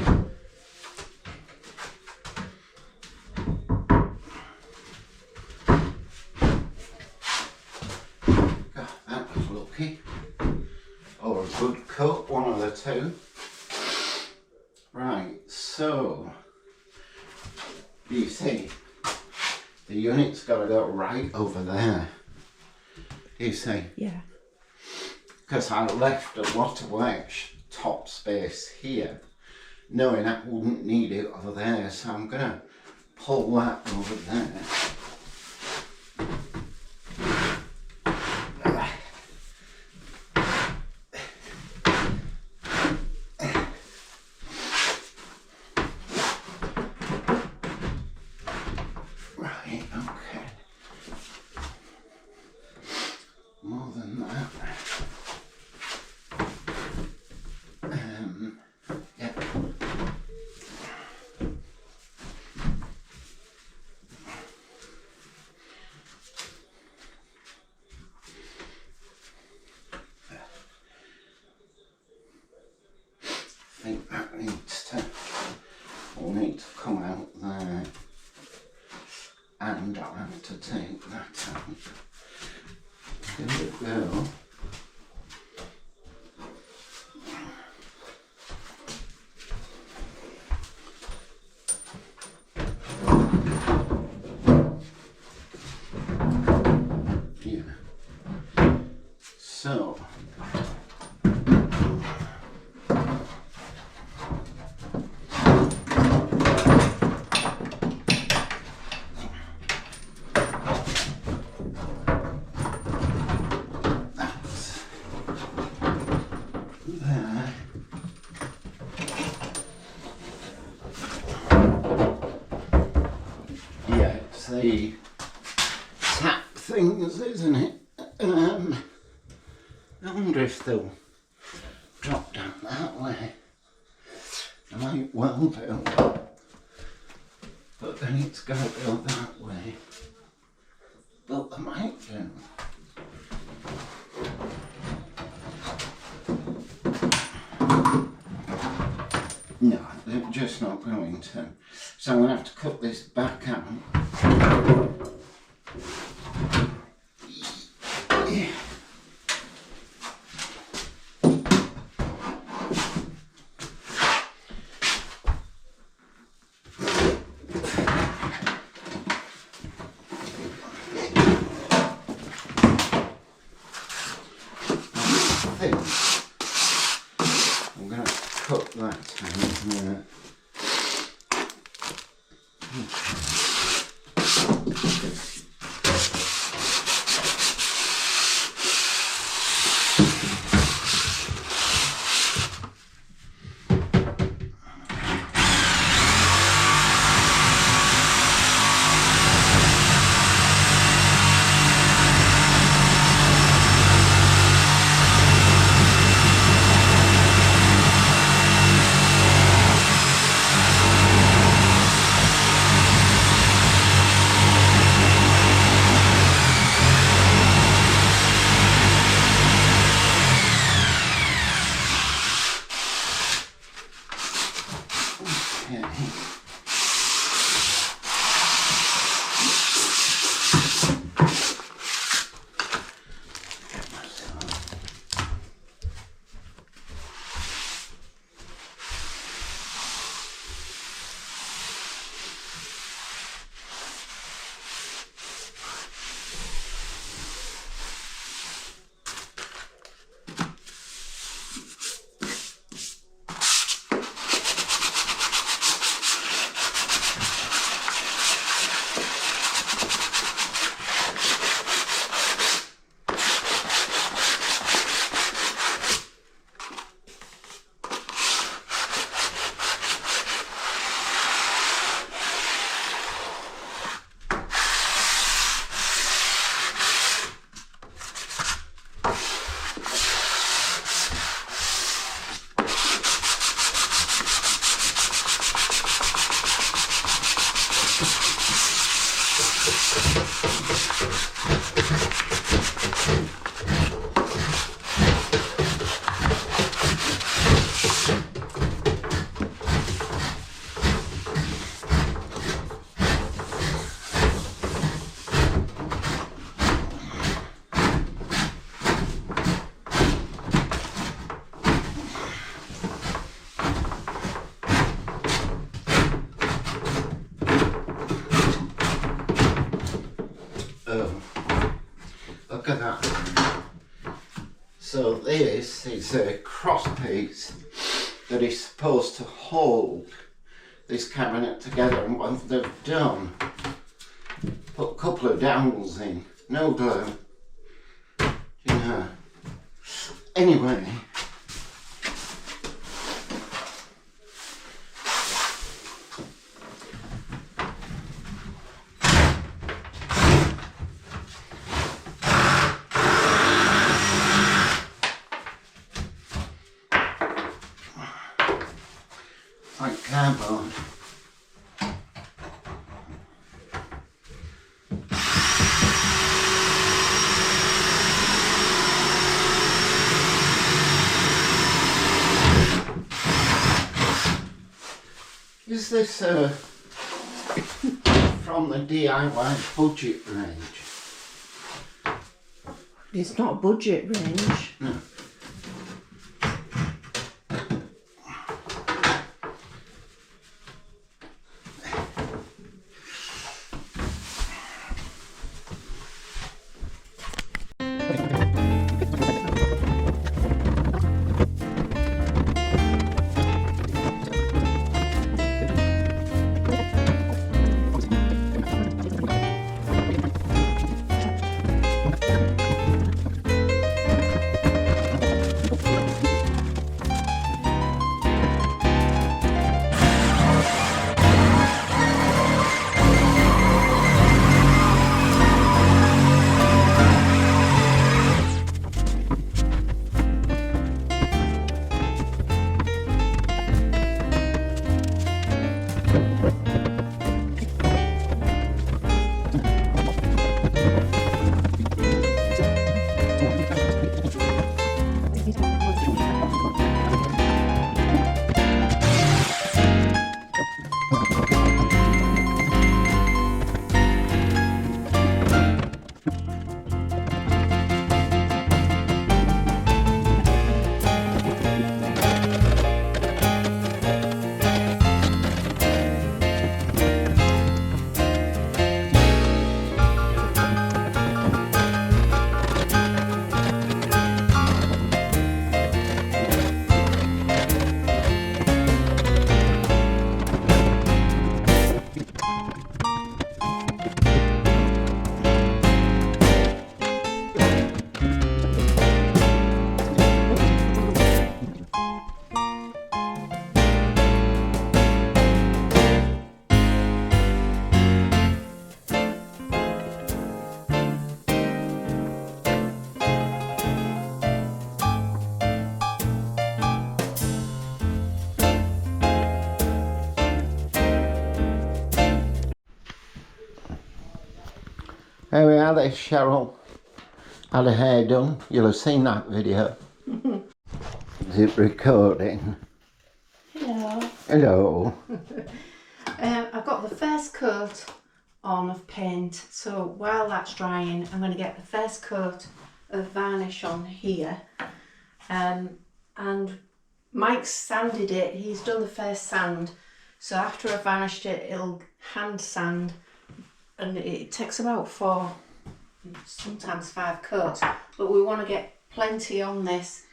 are. God, that was lucky. Or a good cut, one of the two. Right, so you see, the unit's got to go right over there. Do you see? Yeah. Because I left a lot of top space here, knowing I wouldn't need it over there, so I'm going to pull that over there. Right, okay. More than that. Yeah. I think that will need to come out there, and I'll have to take that out. There we go. So, that's there. Yeah, it's the tap things, isn't it? I wonder if they'll drop down that way. I might well do, but then it's got to go that way. But I might do. No, they're just not going to. So I'm going to have to cut this back out. Yeah. I'm going to cut that out. Look at that. So this is a cross piece that is supposed to hold this cabinet together, and what they've done, put a couple of dowels in, no glue, you know. Anyway, like cardboard. Is this from the DIY budget range? It's not budget range. No. There we are, there's Cheryl. Had her hair done. You'll have seen that video. Is it recording? Hello. Hello. I've got the first coat on of paint, so while that's drying I'm going to get the first coat of varnish on here, and Mike's sanded it. He's done the first sand, so after I've varnished it it'll hand sand, and it takes about 4, sometimes 5 coats, but we want to get plenty on this,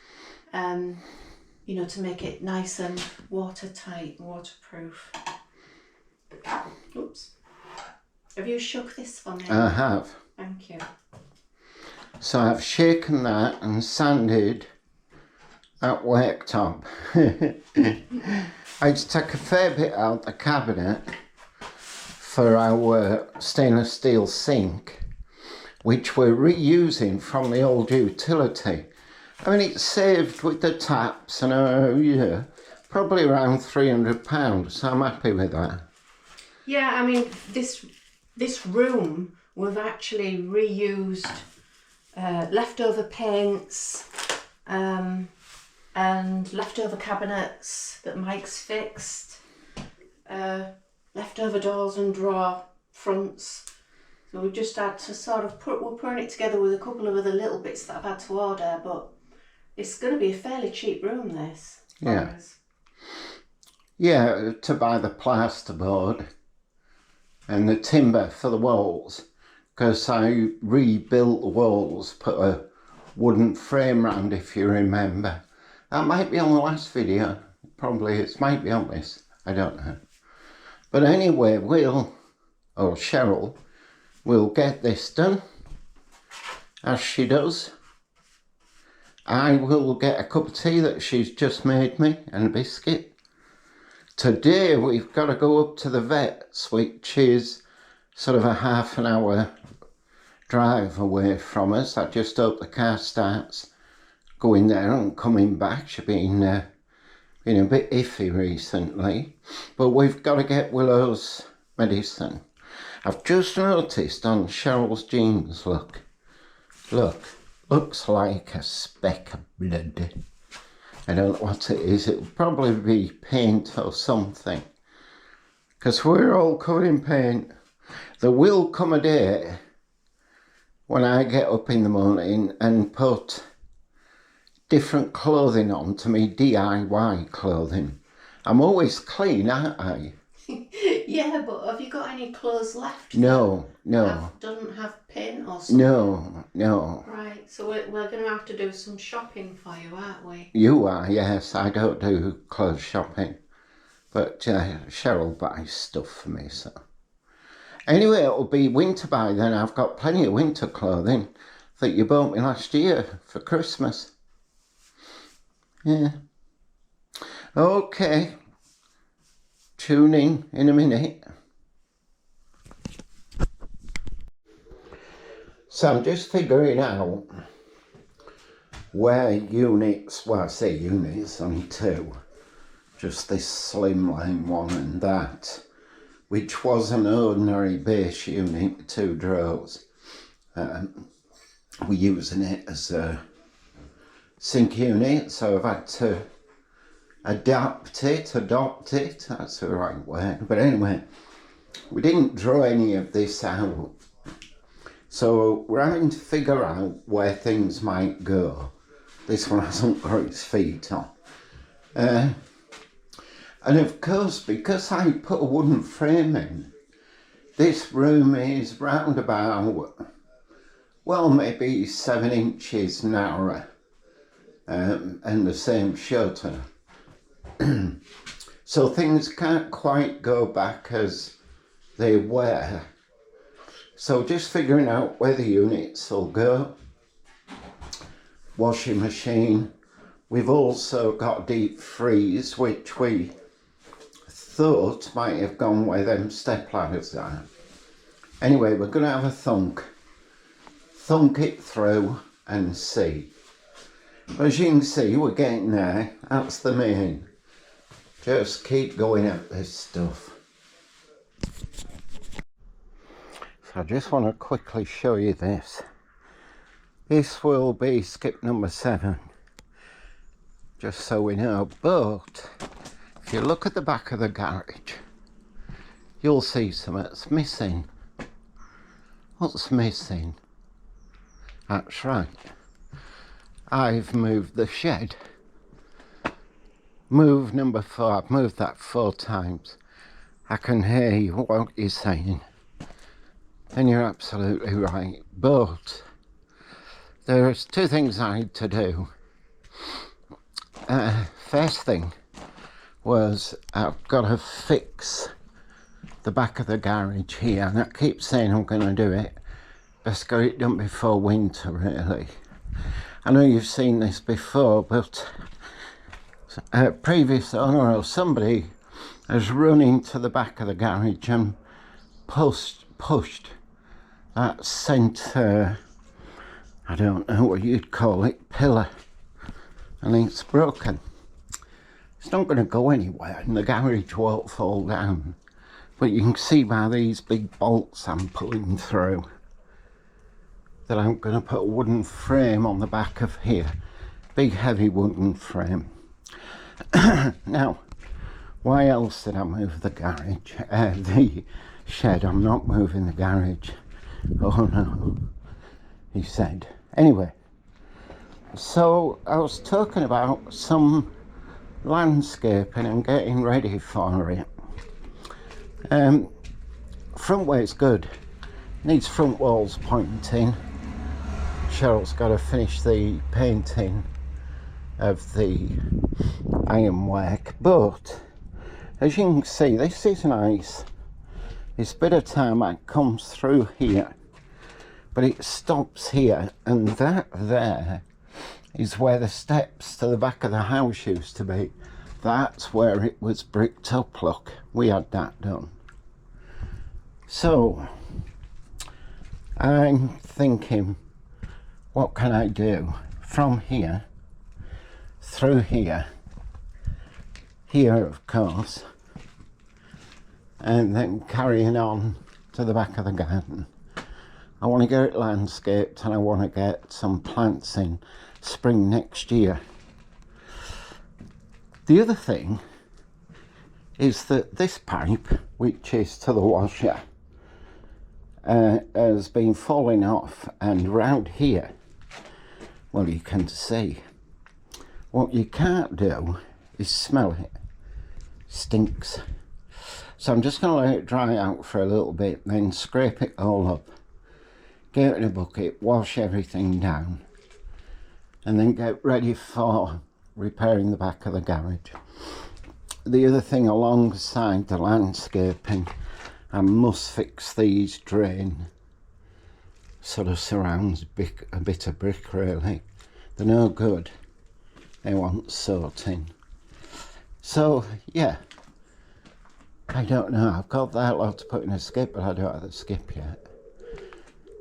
you know, to make it nice and watertight, waterproof. Oops. Have you shook this for me? I have. Thank you. So I've shaken that and sanded that worktop. I had to take a fair bit out the cabinet for our stainless steel sink, which we're reusing from the old utility. I mean, it's saved with the taps and yeah, probably around £300, so I'm happy with that. Yeah, I mean, this room, we've actually reused leftover paints and leftover cabinets that Mike's fixed, leftover doors and drawer fronts. So we've just had to sort of we're putting it together with a couple of other little bits that I've had to order, but it's going to be a fairly cheap room, this. Yeah. Yeah, to buy the plasterboard and the timber for the walls, because I rebuilt the walls, put a wooden frame round, if you remember. That might be on the last video. Probably it might be on this. I don't know. But anyway, Cheryl will get this done, as she does. I will get a cup of tea that she's just made me and a biscuit. Today we've got to go up to the vet's, which is sort of a half an hour drive away from us. I just hope the car starts going there and coming back. She's been a bit iffy recently, but we've got to get Willow's medicine. I've just noticed on Cheryl's jeans, look, looks like a speck of blood. I don't know what it is. It'll probably be paint or something, because we're all covered in paint. There will come a day when I get up in the morning and put different clothing on to me DIY clothing. I'm always clean, aren't I? Yeah, but have you got any clothes left? No. Doesn't have paint or something? No. Right, so we're going to have to do some shopping for you, aren't we? You are, yes. I don't do clothes shopping, but Cheryl buys stuff for me, so. Anyway, it'll be winter by then. I've got plenty of winter clothing that you bought me last year for Christmas. Yeah. Okay. Tune in a minute. So I'm just figuring out where units, well I say units, only two. Just this slimline one and that, which was an ordinary base unit with 2 drawers. We're using it as a sink unit, so I've had to adopt it, that's the right word. But anyway, we didn't draw any of this out. So we're having to figure out where things might go. This one hasn't got its feet on. And of course, because I put a wooden frame in, this room is round about, well, maybe 7 inches narrower, and the same shutter. So things can't quite go back as they were. So just figuring out where the units will go. Washing machine. We've also got deep freeze, which we thought might have gone where them step ladders are. Anyway, we're going to have a thunk it through and see. As you can see, we're getting there. That's the main. Just keep going at this stuff. So I just want to quickly show you this. This will be skip number 7, just so we know. But if you look at the back of the garage, you'll see something that's missing. What's missing? That's right. I've moved the shed. Move number 4. I've moved that 4 times. I can hear you, what you're saying. And you're absolutely right. But there's 2 things I need to do. First thing was I've got to fix the back of the garage here. And I keep saying I'm going to do it. Best get it done before winter, really. I know you've seen this before, but a previous owner or somebody has run into the back of the garage and pushed that centre, I don't know what you'd call it, pillar, and it's broken. It's not going to go anywhere and the garage won't fall down. But you can see by these big bolts I'm pulling through that I'm going to put a wooden frame on the back of here. Big heavy wooden frame. Now, why else did I move the garage? The shed. I'm not moving the garage. Oh no, he said. Anyway, so I was talking about some landscaping and getting ready for it. Front way's good. Needs front walls pointing. Cheryl's got to finish the painting of the ironwork, but as you can see, this is nice. This bit of tarmac comes through here, but it stops here, and that there is where the steps to the back of the house used to be. That's where it was bricked up, look. We had that done. So I'm thinking, what can I do from here through here, of course, and then carrying on to the back of the garden. I want to get it landscaped, and I want to get some plants in spring next year. The other thing is that this pipe, which is to the washer, has been falling off, and round here, well, you can see. What you can't do is smell it. Stinks. So I'm just going to let it dry out for a little bit, then scrape it all up, get it in a bucket, wash everything down, and then get ready for repairing the back of the garage. The other thing alongside the landscaping, I must fix these drain sort of surrounds a bit of brick, really. They're no good. They want sorting. So yeah, I don't know. I've got that lot to put in a skip, but I don't have the skip yet.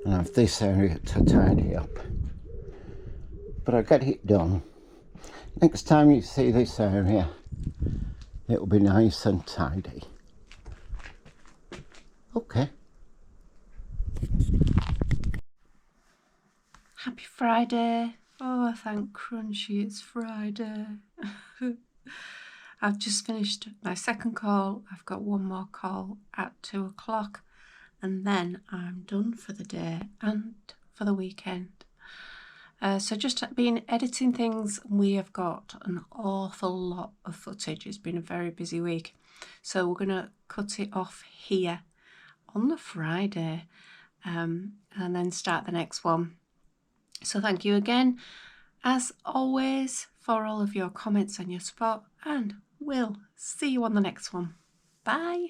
And I have this area to tidy up. But I'll get it done. Next time you see this area, it'll be nice and tidy. Okay. Happy Friday. Oh, thank Crunchy, it's Friday. I've just finished my second call. I've got one more call at 2 o'clock, and then I'm done for the day and for the weekend. So just been editing things. We have got an awful lot of footage. It's been a very busy week. So we're going to cut it off here on the Friday, and then start the next one. So thank you again, as always, for all of your comments and your support, and we'll see you on the next one. Bye.